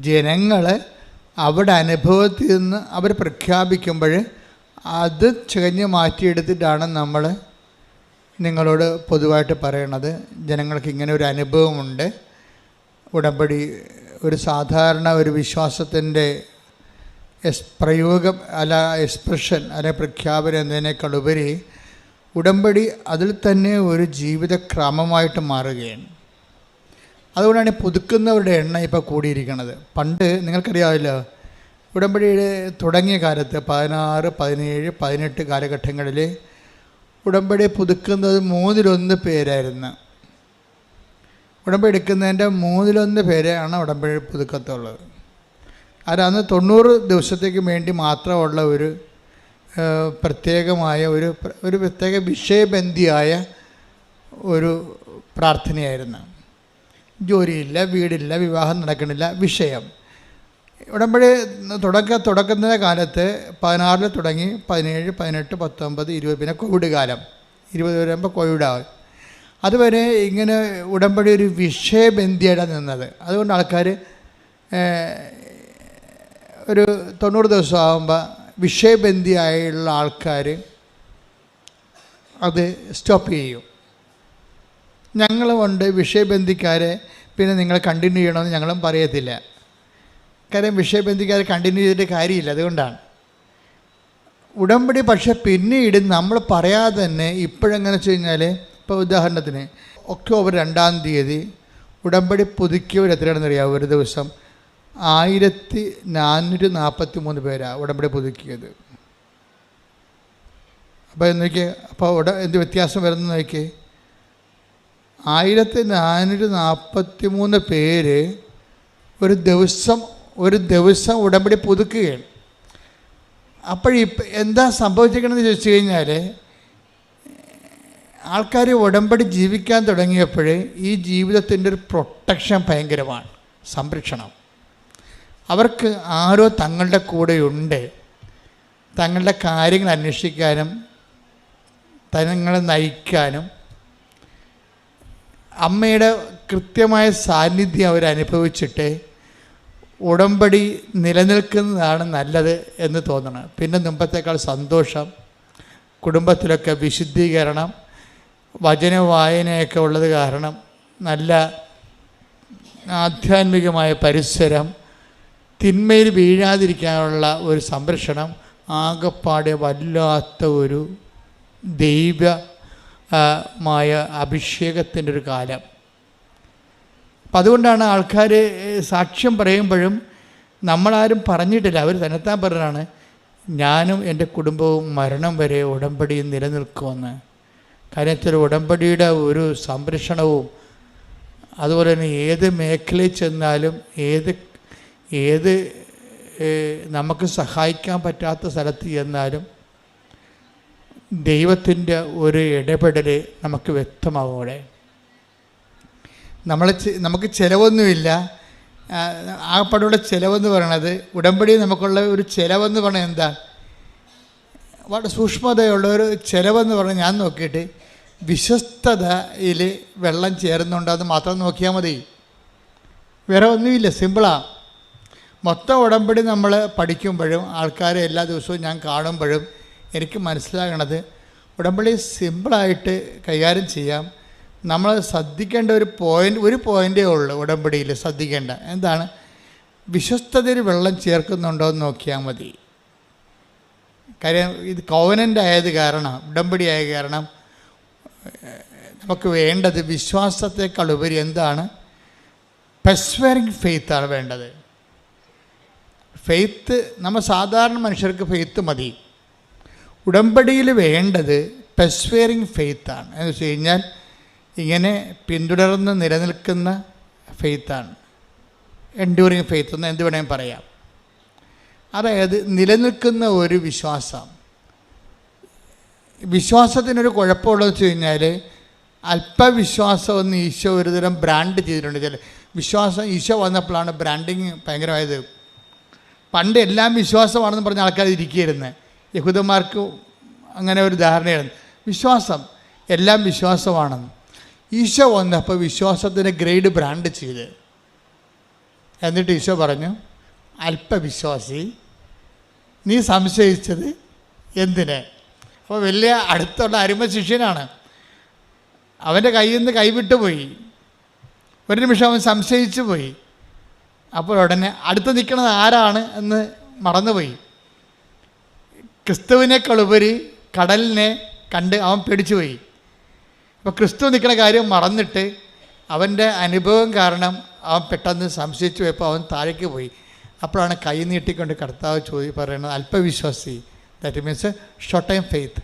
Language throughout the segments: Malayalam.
ജനങ്ങൾ അവിടെ അനുഭവത്തിൽ നിന്ന് അവർ പ്രഖ്യാപിക്കുമ്പോൾ അത് ചികഞ്ഞ് മാറ്റിയെടുത്തിട്ടാണ് നമ്മൾ നിങ്ങളോട് പൊതുവായിട്ട് പറയണത്. ജനങ്ങൾക്ക് ഇങ്ങനെ ഒരു അനുഭവമുണ്ട്, ഉടമ്പടി ഒരു സാധാരണ ഒരു വിശ്വാസത്തിൻ്റെ പ്രയോഗം അല്ല എക്സ്പ്രഷൻ അല്ലെ പ്രഖ്യാപനം എന്നതിനേക്കാളുപരി ഉടമ്പടി അതിൽ തന്നെ ഒരു ജീവിതക്രമമായിട്ട് മാറുകയാണ്. അതുകൊണ്ടാണ് പുതുക്കുന്നവരുടെ എണ്ണം ഇപ്പോൾ കൂടിയിരിക്കുന്നത്. പണ്ട് നിങ്ങൾക്കറിയാമല്ലോ, ഉടമ്പടിയുടെ തുടങ്ങിയ കാലത്ത് 16, 17, 18 കാലഘട്ടങ്ങളിൽ ഉടമ്പടി പുതുക്കുന്നത് 1/3 പേരായിരുന്നു. ഉടമ്പടി എടുക്കുന്നതിൻ്റെ 1/3 പേരെയാണ് ഉടമ്പടി പുതുക്കത്തുള്ളത്. അന്ന് 90 ദിവസത്തേക്ക് വേണ്ടി മാത്രമുള്ള ഒരു പ്രത്യേകമായ ഒരു പ്രത്യേക വിഷയബന്ധിയായ ഒരു പ്രാർത്ഥനയായിരുന്നു. ജോലിയില്ല, വീടില്ല, വിവാഹം നടക്കണില്ല, വിഷയം. ഉടമ്പടി തുടക്കുന്ന കാലത്ത് 16 തുടങ്ങി 17, 18, 19, 20, പിന്നെ കോവിഡ് കാലം 20 വരുമ്പോൾ കോവിഡാവും. അതുവരെ ഇങ്ങനെ ഉടമ്പടി ഒരു വിഷയബന്ധിയാണ് നിന്നത്. അതുകൊണ്ട് ആൾക്കാർ ഒരു 90 ദിവസം ആകുമ്പോൾ വിഷയബന്ധിയായുള്ള ആൾക്കാർ അത് സ്റ്റോപ്പ് ചെയ്യും. ഞങ്ങളുമുണ്ട് വിഷയബന്ധിക്കാരെ, പിന്നെ നിങ്ങൾ കണ്ടിന്യൂ ചെയ്യണമെന്ന് ഞങ്ങളും പറയത്തില്ല. കാര്യം വിഷയബന്ധിക്കാരെ കണ്ടിന്യൂ ചെയ്തിട്ട് കാര്യമില്ല. അതുകൊണ്ടാണ് ഉടമ്പടി. പക്ഷേ പിന്നീട് നമ്മൾ പറയാതെ തന്നെ ഇപ്പോഴെങ്ങനെ വെച്ച് കഴിഞ്ഞാൽ, ഇപ്പോൾ ഉദാഹരണത്തിന് ഒക്ടോബർ 2-ാം തീയതി ഉടമ്പടി പുതുക്കിയവർ എത്രയാണെന്ന് അറിയാം? ഒരു ദിവസം 1443 പേരാണ് ഉടമ്പടി പുതുക്കിയത്. അപ്പോൾ നോക്കിയേ, അപ്പോൾ എന്ത് വ്യത്യാസം വരുന്നത് നോക്കിയേ. 1443 പേര് ഒരു ദിവസം ഉടമ്പടി പുതുക്കുകയാണ്. എന്താ സംഭവിച്ചിരിക്കണമെന്ന് ചോദിച്ചു കഴിഞ്ഞാൽ, ആൾക്കാർ ഉടമ്പടി ജീവിക്കാൻ തുടങ്ങിയപ്പോൾ ഈ ജീവിതത്തിൻ്റെ ഒരു പ്രൊട്ടക്ഷൻ ഭയങ്കരമാണ്, സംരക്ഷണം. അവർക്ക് ആരോ തങ്ങളുടെ കൂടെയുണ്ട്, തങ്ങളുടെ കാര്യങ്ങൾ അന്വേഷിക്കാനും തങ്ങളെ നയിക്കാനും. അമ്മയുടെ കൃത്യമായ സാന്നിധ്യം അവരനുഭവിച്ചിട്ട് ഉടമ്പടി നിലനിൽക്കുന്നതാണ് നല്ലത് എന്ന് തോന്നണം. പിന്നെ മുമ്പത്തേക്കാൾ സന്തോഷം, കുടുംബത്തിലൊക്കെ വിശുദ്ധീകരണം, വചന വായനയൊക്കെ ഉള്ളത് കാരണം നല്ല ആധ്യാത്മികമായ പരിസരം, തിന്മയിൽ വീഴാതിരിക്കാനുള്ള ഒരു സംരക്ഷണം, ആകപ്പാടെ വല്ലാത്ത ഒരു ദൈവമായ അഭിഷേകത്തിൻ്റെ ഒരു കാലം. അപ്പം അതുകൊണ്ടാണ് ആൾക്കാർ സാക്ഷ്യം പറയുമ്പോഴും നമ്മളാരും പറഞ്ഞിട്ടില്ല, അവർ തന്നെത്താൻ പറഞ്ഞാണ് ഞാനും എൻ്റെ കുടുംബവും മരണം വരെ ഉടമ്പടി നിലനിൽക്കുമെന്ന്. കാര്യത്തിൽ ഉടമ്പടിയുടെ ഒരു സംരക്ഷണവും, അതുപോലെ തന്നെ ഏത് മേഖലയിൽ ചെന്നാലും ഏത് നമുക്ക് സഹായിക്കാൻ പറ്റാത്ത സ്ഥലത്ത് ചെന്നാലും ദൈവത്തിൻ്റെ ഒരു ഇടപെടൽ നമുക്ക് വ്യക്തമാവും. അവിടെ നമുക്ക് ചിലവൊന്നുമില്ല. ആകപ്പാടുള്ള ചിലവെന്ന് പറയണത്, ഉടമ്പടി നമുക്കുള്ള ഒരു ചിലവെന്ന് പറഞ്ഞാൽ എന്താ? വളരെ സൂക്ഷ്മതയുള്ള ഒരു ചിലവെന്ന് പറഞ്ഞാൽ ഞാൻ നോക്കിയിട്ട് വിശ്വസ്തതയിൽ വെള്ളം ചേരുന്നുണ്ടോ അത് മാത്രം നോക്കിയാൽ മതി, വേറെ ഒന്നുമില്ല. സിമ്പിളാണ്. മൊത്തം ഉടമ്പടി നമ്മൾ പഠിക്കുമ്പോഴും ആൾക്കാരെ എല്ലാ ദിവസവും ഞാൻ കാണുമ്പോഴും എനിക്ക് മനസ്സിലാകണത് ഉടമ്പടി സിമ്പിളായിട്ട് കൈകാര്യം ചെയ്യാം. നമ്മൾ ശ്രദ്ധിക്കേണ്ട ഒരു പോയിൻ്റേ ഉള്ളൂ ഉടമ്പടിയിൽ ശ്രദ്ധിക്കേണ്ട. എന്താണ്? വിശ്വസ്തതയിൽ വെള്ളം ചേർക്കുന്നുണ്ടോ എന്ന് നോക്കിയാൽ മതി. കാര്യം ഇത് കോവനൻ്റ് ആയത് കാരണം, ഉടമ്പടി ആയ കാരണം നമുക്ക് വേണ്ടത് വിശ്വാസത്തെക്കാൾ ഉപരി എന്താണ്? പെർസ്വേറിങ് ഫെയ്ത്താണ് വേണ്ടത്. ഫെയ്ത്ത്, നമ്മൾ സാധാരണ മനുഷ്യർക്ക് ഫെയ്ത്ത് മതി. ഉടമ്പടിയിൽ വേണ്ടത് പെർസ്വേറിങ് ഫെയ്ത്താണ്. എന്ന് വെച്ച് കഴിഞ്ഞാൽ ഇങ്ങനെ പിന്തുടർന്ന് നിലനിൽക്കുന്ന ഫെയ്ത്താണ്. എൻഡ്യൂറിങ് ഫെയ്ത്ത് എന്ന് എന്ത് വേണമെങ്കിൽ പറയാം. അതായത് നിലനിൽക്കുന്ന ഒരു വിശ്വാസം. വിശ്വാസത്തിനൊരു കുഴപ്പമുള്ളതെന്ന് വെച്ച് കഴിഞ്ഞാൽ അല്പവിശ്വാസം ഒന്ന് ഈശോ ഒരു തരം ബ്രാൻഡ് ചെയ്തിട്ടുണ്ട്. ചില വിശ്വാസം ഈശോ വന്നപ്പോഴാണ് ബ്രാൻഡിങ് ഭയങ്കരമായത്. പണ്ട് എല്ലാം വിശ്വാസമാണെന്ന് പറഞ്ഞ ആൾക്കാർ ഇരിക്കുകയായിരുന്നു. യഹൂദന്മാർക്ക് അങ്ങനെ ഒരു ധാരണയായിരുന്നു, വിശ്വാസം എല്ലാം വിശ്വാസമാണെന്ന്. ഈശോ വന്നപ്പോൾ വിശ്വാസത്തിൻ്റെ ഗ്രേഡ് ബ്രാൻഡ് ചെയ്ത് എന്നിട്ട് ഈശോ പറഞ്ഞു, അല്പവിശ്വാസി, നീ സംശയിച്ചത് എന്തിന്? അപ്പോൾ വലിയ അടുത്തുള്ള അരുമ ശിഷ്യനാണ്. അവൻ്റെ കയ്യിൽ നിന്ന് കൈവിട്ടു പോയി. ഒരു നിമിഷം അവൻ സംശയിച്ചു പോയി. അപ്പോൾ ഉടനെ അടുത്ത് നിൽക്കുന്നത് ആരാണ് എന്ന് മറന്നുപോയി. ക്രിസ്തുവിനേക്കാളുപരി കടലിനെ കണ്ട് അവൻ പേടിച്ചുപോയി. അപ്പോൾ ക്രിസ്തു നിൽക്കുന്ന കാര്യം മറന്നിട്ട് അവൻ്റെ അനുഭവം കാരണം അവൻ പെട്ടെന്ന് സംശയിച്ചു പോയപ്പോൾ അവൻ താഴേക്ക് പോയി. അപ്പോഴാണ് കൈ നീട്ടിക്കൊണ്ട് കർത്താവ് പറയുന്നത്, അല്പവിശ്വാസി. That means short time faith.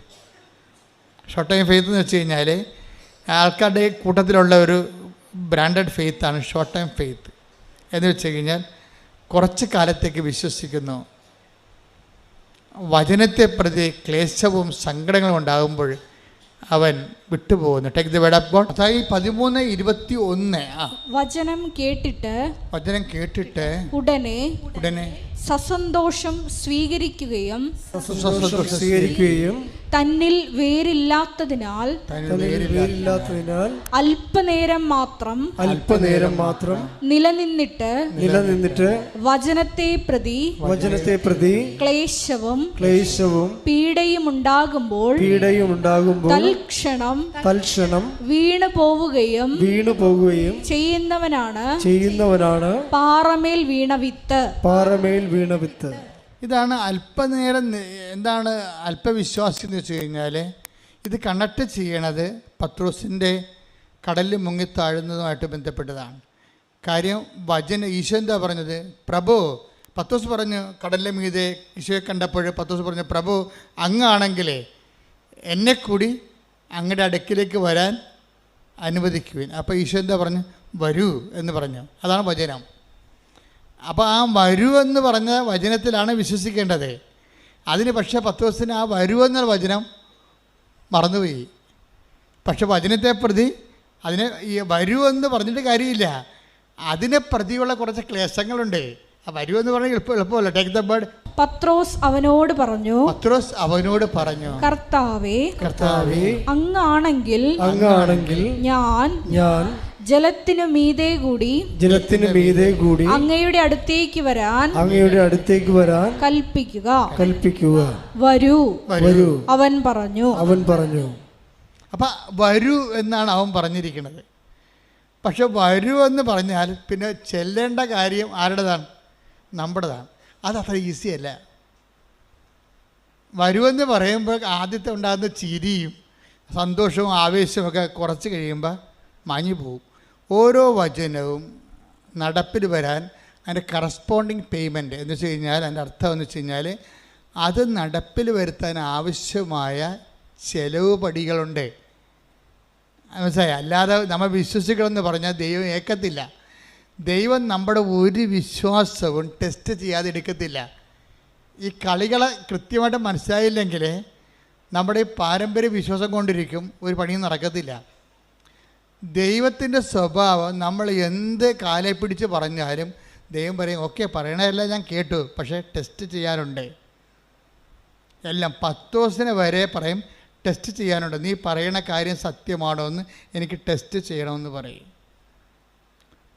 Short time faith എന്ന് വെച്ച് കഴിഞ്ഞാൽ ആൾക്കാരുടെ കൂട്ടത്തിലുള്ള ഒരു ബ്രാൻഡഡ് ഫെയ്ത്താണ് ഷോർട്ട് ടൈം ഫെയ്ത്ത്. എന്ന് വെച്ച് കഴിഞ്ഞാൽ കുറച്ച് കാലത്തേക്ക് വിശ്വസിക്കുന്നു. വചനത്തെ പ്രതി ക്ലേശവും സങ്കടങ്ങളും ഉണ്ടാകുമ്പോൾ അവൻ വിട്ടുപോകുന്നു. Take the word of God. അതായത് 13:21 വചനം കേട്ടിട്ട് ഉടനെ സസന്തോഷം സ്വീകരിക്കുകയും തന്നിൽ വേരില്ലാത്തതിനാൽ അല്പനേരം മാത്രം നിലനിന്നിട്ട് വചനത്തെ പ്രതി ക്ലേശവും പീഡയും ഉണ്ടാകുമ്പോൾ തൽക്ഷണം വീണു പോവുകയും ചെയ്യുന്നവനാണ് പാറമേൽ വീണ വിത്ത്. ഇതാണ് അല്പനേരം. എന്താണ് അല്പവിശ്വാസി എന്ന് വെച്ച് കഴിഞ്ഞാൽ ഇത് കണക്ട് ചെയ്യണത് പത്രോസിൻ്റെ കടലിൽ മുങ്ങിത്താഴുന്നതുമായിട്ട് ബന്ധപ്പെട്ടതാണ്. കാര്യം ഈശോ എന്താ പറഞ്ഞത്? പ്രഭു, പത്രോസ് പറഞ്ഞു കടലിലെ മീതെ ഈശോയെ കണ്ടപ്പോൾ പത്രോസ് പറഞ്ഞു, പ്രഭു അങ്ങാണെങ്കിലേ എന്നെ കൂടി അങ്ങയുടെ അടുക്കിലേക്ക് വരാൻ അനുവദിക്കുവിൻ. അപ്പോൾ ഈശോ എന്താ പറഞ്ഞു? വരൂ എന്ന് പറഞ്ഞു. അതാണ് വചനം. അപ്പോൾ ആ വരൂ എന്ന് പറഞ്ഞ വചനത്തിലാണ് വിശ്വസിക്കേണ്ടത്. അതിന് പക്ഷേ പത്രോസിന് ആ വരൂ എന്ന വചനം മറന്നുപോയി. പക്ഷെ വചനത്തെ പ്രതി അതിനെ ഈ വരൂ എന്ന് പറഞ്ഞിട്ട് കാര്യമില്ല. അതിനെ പ്രതിയുള്ള കുറച്ച് ക്ലേശങ്ങളുണ്ട്. ആ വരൂ എന്ന് പറഞ്ഞാൽ എളുപ്പമല്ല. Take the bird. പത്രോസ് അവനോട് പറഞ്ഞു, കർത്താവേ അങ്ങാണെങ്കിൽ ഞാൻ ജലത്തിനു മീതെ കൂടി അങ്ങയുടെ അടുത്തേക്ക് വരാൻ കൽപ്പിക്കുക. വരൂ അവൻ പറഞ്ഞു. അപ്പം വരൂ എന്നാണ് അവൻ പറഞ്ഞിരിക്കുന്നത്. പക്ഷെ വരൂ എന്ന് പറഞ്ഞാൽ പിന്നെ ചെല്ലേണ്ട കാര്യം ആരുടേതാണ്? നമ്മുടേതാണ്. അതത്ര ഈസി അല്ല. വരുമെന്ന് പറയുമ്പോൾ ആദ്യത്തെ ഉണ്ടാകുന്ന ചിരിയും സന്തോഷവും ആവേശമൊക്കെ കുറച്ച് കഴിയുമ്പോൾ മാഞ്ഞു പോകും. ഓരോ വചനവും നടപ്പിൽ വരാൻ അതിൻ്റെ കറസ്പോണ്ടിങ് പേയ്മെൻറ്റ് എന്ന് വെച്ച് കഴിഞ്ഞാൽ അതിൻ്റെ അർത്ഥം എന്ന് വെച്ച് കഴിഞ്ഞാൽ അത് നടപ്പിൽ വരുത്താൻ ആവശ്യമായ ചെലവ് പടികളുണ്ട്. മനസ്സിലായി? അല്ലാതെ നമ്മൾ വിശ്വസിക്കണമെന്ന് പറഞ്ഞാൽ ദൈവം ഏക്കത്തില്ല. ദൈവം നമ്മുടെ ഒരു വിശ്വാസവും ടെസ്റ്റ് ചെയ്യാതെ എടുക്കത്തില്ല. ഈ കളികളെ കൃത്യമായിട്ട് മനസ്സിലായില്ലെങ്കിൽ നമ്മുടെ ഈ പാരമ്പര്യ വിശ്വാസം കൊണ്ടിരിക്കും, ഒരു പണിയും നടക്കത്തില്ല. ദൈവത്തിൻ്റെ സ്വഭാവം നമ്മൾ എന്ത് കാലെ പിടിച്ച് പറഞ്ഞാലും ദൈവം പറയും, ഓക്കെ പറയണതെല്ലാം ഞാൻ കേട്ടു, പക്ഷേ ടെസ്റ്റ് ചെയ്യാനുണ്ട്. എല്ലാം പത്തോസിനെ വരെ പറയും ടെസ്റ്റ് ചെയ്യാനുണ്ട്. നീ പറയണ കാര്യം സത്യമാണോ എന്ന് എനിക്ക് ടെസ്റ്റ് ചെയ്യണമെന്ന് പറയും.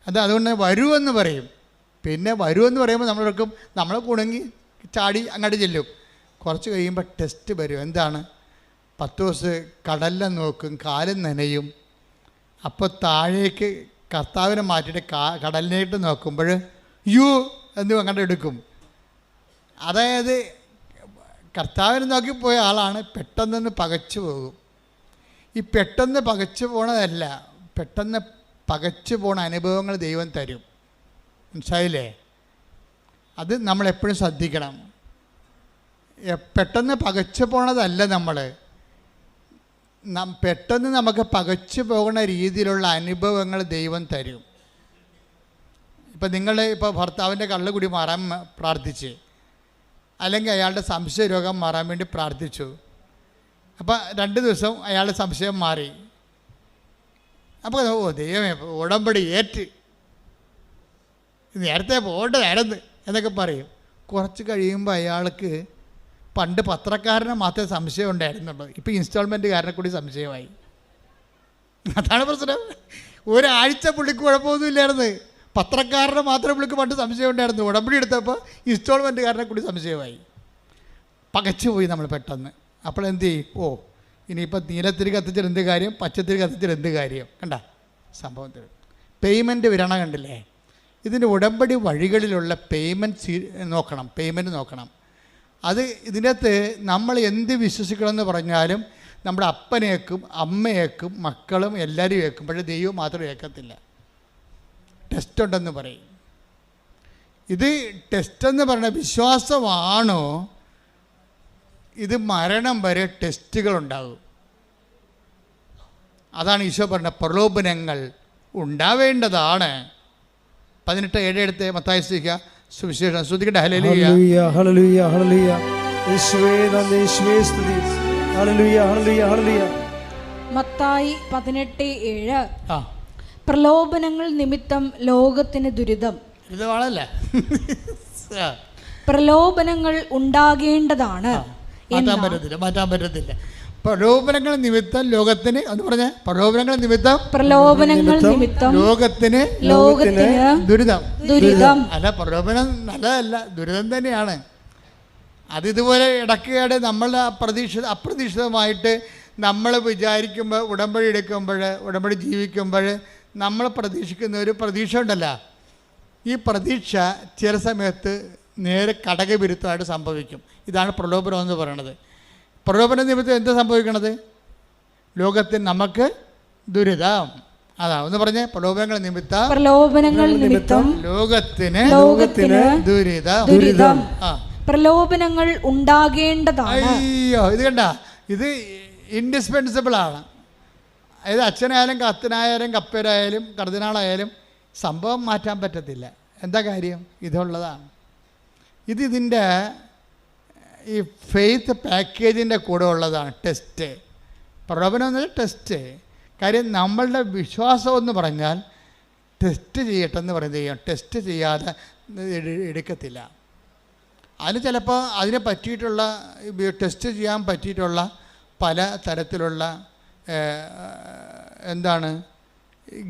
അതുകൊണ്ട് വരുമെന്ന് പറയും. പിന്നെ വരുമെന്ന് പറയുമ്പോൾ നമ്മൾ കുണങ്ങി ചാടി അങ്ങോട്ട് ചെല്ലും. കുറച്ച് കഴിയുമ്പോൾ ടെസ്റ്റ് വരും. എന്താണ്? പത്തോസ് കടലിൽ നോക്കും, കാലും നനയും. അപ്പോൾ താഴേക്ക് കർത്താവിനെ മാറ്റിയിട്ട് കടലിനായിട്ട് നോക്കുമ്പോൾ യു എന്ന് അങ്ങോട്ട് എടുക്കും. അതായത് കർത്താവിനെ നോക്കിപ്പോയ ആളാണ് പെട്ടെന്ന് പകച്ചു പോകും. ഈ പെട്ടെന്ന് പകച്ചു പോണതല്ല, പെട്ടെന്ന് പകച്ചു പോണ അനുഭവങ്ങൾ ദൈവം തരും. മനസ്സിലായില്ലേ? അത് നമ്മളെപ്പോഴും ശ്രദ്ധിക്കണം. പെട്ടെന്ന് പകച്ചു പോണതല്ല, പെട്ടെന്ന് നമുക്ക് പകച്ചു പോകുന്ന രീതിയിലുള്ള അനുഭവങ്ങൾ ദൈവം തരും. ഇപ്പോൾ ഭർത്താവിൻ്റെ കള്ളുകുടി മാറാൻ പ്രാർത്ഥിച്ച്, അല്ലെങ്കിൽ അയാളുടെ സംശയ രോഗം മാറാൻ വേണ്ടി പ്രാർത്ഥിച്ചു. അപ്പോൾ 2 ദിവസം അയാളുടെ സംശയം മാറി. അപ്പോൾ ദൈവമേ ഉടമ്പടി നേരത്തെ പോകേണ്ടതായിരുന്നു എന്നൊക്കെ പറയും. കുറച്ച് കഴിയുമ്പോൾ അയാൾക്ക് പണ്ട് പത്രക്കാരനെ മാത്രമേ സംശയം ഉണ്ടായിരുന്നുള്ളൂ, ഇപ്പോൾ ഇൻസ്റ്റാൾമെൻറ്റുകാരനെ കൂടി സംശയമായി. അതാണ് പ്രശ്നം. ഒരാഴ്ച പുള്ളിക്ക് കുഴപ്പമൊന്നുമില്ലായിരുന്നു. പത്രക്കാരനെ മാത്രം പുള്ളിക്ക് പണ്ട് സംശയം ഉണ്ടായിരുന്നു. ഉടമ്പടി എടുത്തപ്പോൾ ഇൻസ്റ്റാൾമെൻറ്റുകാരനെ കൂടി സംശയമായി. പകച്ചുപോയി നമ്മൾ പെട്ടെന്ന്. അപ്പോൾ എന്ത് ചെയ്യും? ഓ, ഇനിയിപ്പോൾ നീലത്തിരി കത്തിച്ചിട്ട് എന്ത് കാര്യം, പച്ചത്തിരി കത്തിച്ചിട്ട് എന്ത് കാര്യം? കണ്ട സംഭവത്തിൽ പേയ്മെൻറ്റ് വിരണ കണ്ടില്ലേ? ഇതിൻ്റെ ഉടമ്പടി വഴികളിലുള്ള പേയ്മെൻറ്റ് നോക്കണം. അത് ഇതിനകത്ത് നമ്മൾ എന്ത് വിശ്വസിക്കണമെന്ന് പറഞ്ഞാലും നമ്മുടെ അപ്പനേക്കും അമ്മയേക്കും മക്കളും എല്ലാവരും ഏക്കും. പക്ഷേ ദൈവം മാത്രം ഏക്കത്തില്ല. ടെസ്റ്റ് ഉണ്ടെന്ന് പറയും. ഇത് ടെസ്റ്റെന്ന് പറഞ്ഞ വിശ്വാസമാണോ? ഇത് മരണം വരെ ടെസ്റ്റുകളുണ്ടാകും. അതാണ് ഈശോ പറഞ്ഞ പ്രലോഭനങ്ങൾ ഉണ്ടാവേണ്ടതാണ്. 18:7 എടുത്ത് മത്തായി സുവിശേഷം ശ്രദ്ധിക്കട്ടെ. ഹല്ലേലൂയ ഹല്ലേലൂയ ഹല്ലേലൂയ യേശുവേ നന്ദി, യേശുവേ സ്തുതി. ഹല്ലേലൂയ ഹല്ലേലൂയ ഹല്ലേലൂയ. മത്തായി 18:7 പ്രലോഭനങ്ങൾ നിമിത്തം ലോകത്തിന് ദുരിതം. ദുരിതമാണല്ല, പ്രലോഭനങ്ങൾ ഉണ്ടാകേണ്ടതാണ്. മാറ്റാൻ പറ്റത്തില്ല. പ്രലോഭനങ്ങൾ നിമിത്തം ലോകത്തിന് എന്ന് പറഞ്ഞ പ്രലോഭനങ്ങൾ നിമിത്തം ലോകത്തിന് ദുരിതം. അല്ല, പ്രലോഭനം നല്ലതല്ല, ദുരിതം തന്നെയാണ്. അതിതുപോലെ ഇടയ്ക്കിടെ നമ്മൾ അപ്രതീക്ഷിതമായിട്ട് നമ്മൾ വിചാരിക്കുമ്പോൾ, ഉടമ്പടി എടുക്കുമ്പോൾ, ഉടമ്പടി ജീവിക്കുമ്പോൾ നമ്മൾ പ്രതീക്ഷിക്കുന്ന ഒരു പ്രതീക്ഷ ഉണ്ടല്ലോ, ഈ പ്രതീക്ഷ ചില സമയത്ത് നേരെ കടകവിരുദ്ധമായിട്ട് സംഭവിക്കും. ഇതാണ് പ്രലോഭനം എന്ന് പറയുന്നത്. പ്രലോഭന നിമിത്തം എന്താ സംഭവിക്കണത്? ലോകത്തിന് നമുക്ക് ദുരിതം. അതാ ഒന്ന് പറഞ്ഞേ, പ്രലോഭനങ്ങൾ നിമിത്തം ലോകത്തിന് ദുരിതം. പ്രലോഭനങ്ങൾ ഉണ്ടാകേണ്ടതാണ്. അയ്യോ, ഇത് കണ്ട, ഇത് ഇൻഡിസ്പെൻസിബിൾ ആണ്. അതായത് അച്ഛനായാലും കത്തനായാലും കപ്പേരായാലും കർദിനാളായാലും സംഭവം മാറ്റാൻ പറ്റത്തില്ല. എന്താ കാര്യം? ഇതുള്ളതാണ്. ഇതിൻ്റെ ഈ ഫെയ്ത്ത് പാക്കേജിൻ്റെ കൂടെ ഉള്ളതാണ് ടെസ്റ്റ്. പ്രലോഭനം എന്നൊരു ടെസ്റ്റ്. കാര്യം നമ്മളുടെ വിശ്വാസം എന്ന് പറഞ്ഞാൽ ടെസ്റ്റ് ചെയ്യട്ടെന്ന് പറയുന്നത്, ടെസ്റ്റ് ചെയ്യാതെ എടുക്കത്തില്ല. അതിന് ചിലപ്പോൾ അതിനെ പറ്റിയിട്ടുള്ള ടെസ്റ്റ് ചെയ്യാൻ പറ്റിയിട്ടുള്ള പല തരത്തിലുള്ള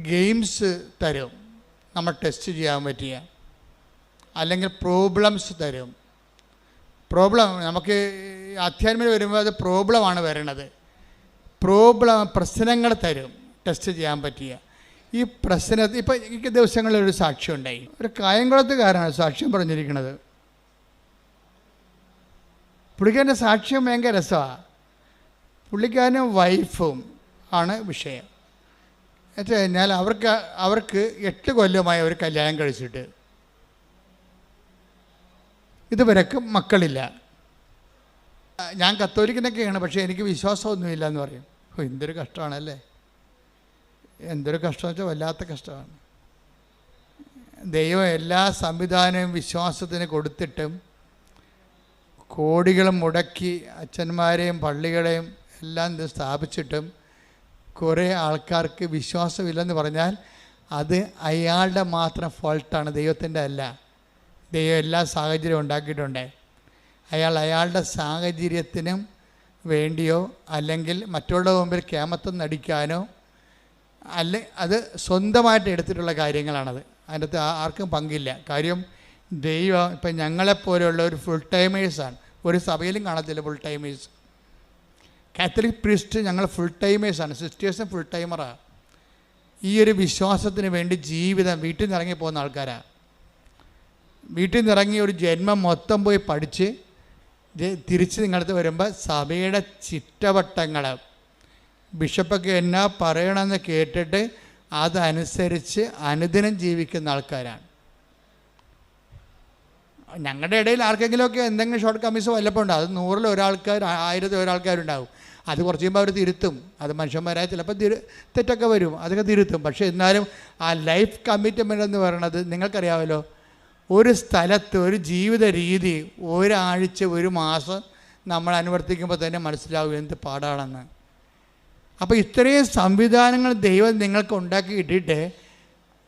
ഗെയിംസ് തരും നമ്മൾ ടെസ്റ്റ് ചെയ്യാൻ പറ്റിയ, അല്ലെങ്കിൽ പ്രോബ്ലംസ് തരും. നമുക്ക് അധ്യാത്മം വരുമ്പോൾ അത് പ്രോബ്ലമാണ് വരണത്. പ്രശ്നങ്ങൾ തരും ടെസ്റ്റ് ചെയ്യാൻ പറ്റിയ. ഈ പ്രശ്നത്തിൽ ഇപ്പം ഈ ദിവസങ്ങളിലൊരു സാക്ഷ്യം ഉണ്ടായി. ഒരു കായംകുളത്തുകാരാണ് സാക്ഷ്യം പറഞ്ഞിരിക്കുന്നത്. പുള്ളിക്കാരൻ്റെ സാക്ഷ്യം ഭയങ്കര രസമാണ്. പുള്ളിക്കാരനും വൈഫും ആണ് വിഷയം. എന്ന് വെച്ച് കഴിഞ്ഞാൽ അവർക്ക് 8 കൊല്ലമായി അവർ കല്യാണം കഴിച്ചിട്ട് ഇതുവരെക്കും മക്കളില്ല. ഞാൻ കത്തോലിക്കനൊക്കെയാണ്, പക്ഷേ എനിക്ക് വിശ്വാസമൊന്നുമില്ല എന്ന് പറയും. എന്തൊരു കഷ്ടമാണല്ലേ, എന്തൊരു കഷ്ടമെന്ന് വെച്ചാൽ വല്ലാത്ത കഷ്ടമാണ്. ദൈവം എല്ലാ സംവിധാനവും വിശ്വാസത്തിന് കൊടുത്തിട്ടും കോടികളും മുടക്കി അച്ഛന്മാരെയും പള്ളികളെയും എല്ലാം സ്ഥാപിച്ചിട്ടും കുറേ ആൾക്കാർക്ക് വിശ്വാസമില്ലെന്ന് പറഞ്ഞാൽ അത് അയാളുടെ മാത്രം ഫോൾട്ടാണ്, ദൈവത്തിൻ്റെ അല്ല. ദൈവം എല്ലാ സാഹചര്യവും ഉണ്ടാക്കിയിട്ടുണ്ട്. അയാളുടെ സാഹചര്യത്തിനും വേണ്ടിയോ അല്ലെങ്കിൽ മറ്റുള്ള മുമ്പിൽ കേമത്വം നടിക്കാനോ അത് സ്വന്തമായിട്ട് എടുത്തിട്ടുള്ള കാര്യങ്ങളാണത്. അതിനകത്ത് ആർക്കും പങ്കില്ല. കാര്യം ദൈവം ഇപ്പം ഞങ്ങളെപ്പോലെയുള്ള ഒരു ഫുൾ ടൈമേഴ്സാണ്. ഒരു സഭയിലും കാണത്തില്ല ഫുൾ ടൈമേഴ്സ്. കാത്തലിക് പ്രീസ്റ്റ് ഞങ്ങൾ ഫുൾ ടൈമേഴ്സാണ്, സിസ്റ്റേഴ്സും ഫുൾ ടൈമറാണ്. ഈ ഒരു വിശ്വാസത്തിന് വേണ്ടി ജീവിതം വീട്ടിൽ നിന്ന് ഇറങ്ങി പോകുന്ന ആൾക്കാരാണ്. വീട്ടിൽ നിന്ന് ഇറങ്ങി ഒരു ജന്മം മൊത്തം പോയി പഠിച്ച് തിരിച്ച് നിങ്ങളടുത്ത് വരുമ്പോൾ സഭയുടെ ചിട്ടവട്ടങ്ങൾ ബിഷപ്പൊക്കെ എന്നാ പറയണമെന്ന് കേട്ടിട്ട് അതനുസരിച്ച് അനുദിനം ജീവിക്കുന്ന ആൾക്കാരാണ്. ഞങ്ങളുടെ ഇടയിൽ ആർക്കെങ്കിലുമൊക്കെ എന്തെങ്കിലും ഷോർട്ട് കമ്മീസ് വല്ലപ്പോൾ ഉണ്ട്. അത് 100-ൽ 1 ആൾക്കാർ, 1000-ൽ 1 ആൾക്കാരുണ്ടാവും. അത് കുറച്ച് കഴിയുമ്പോൾ അവർ തിരുത്തും. അത് മനുഷ്യന്മാരായ ചിലപ്പോൾ തെറ്റൊക്കെ വരും, അതൊക്കെ തിരുത്തും. പക്ഷേ എന്നാലും ആ ലൈഫ് കമ്മിറ്റ്മെൻ്റ് എന്ന് പറയുന്നത് നിങ്ങൾക്കറിയാമല്ലോ. ഒരു സ്ഥലത്ത് ഒരു ജീവിത രീതി ഒരാഴ്ച 1 മാസം നമ്മൾ അനുവർത്തിക്കുമ്പോൾ തന്നെ മനസ്സിലാവും എന്ത് പാടാണെന്ന്. അപ്പോൾ ഇത്രയും സംവിധാനങ്ങൾ ദൈവം നിങ്ങൾക്ക് ഉണ്ടാക്കി ഇട്ടിട്ട്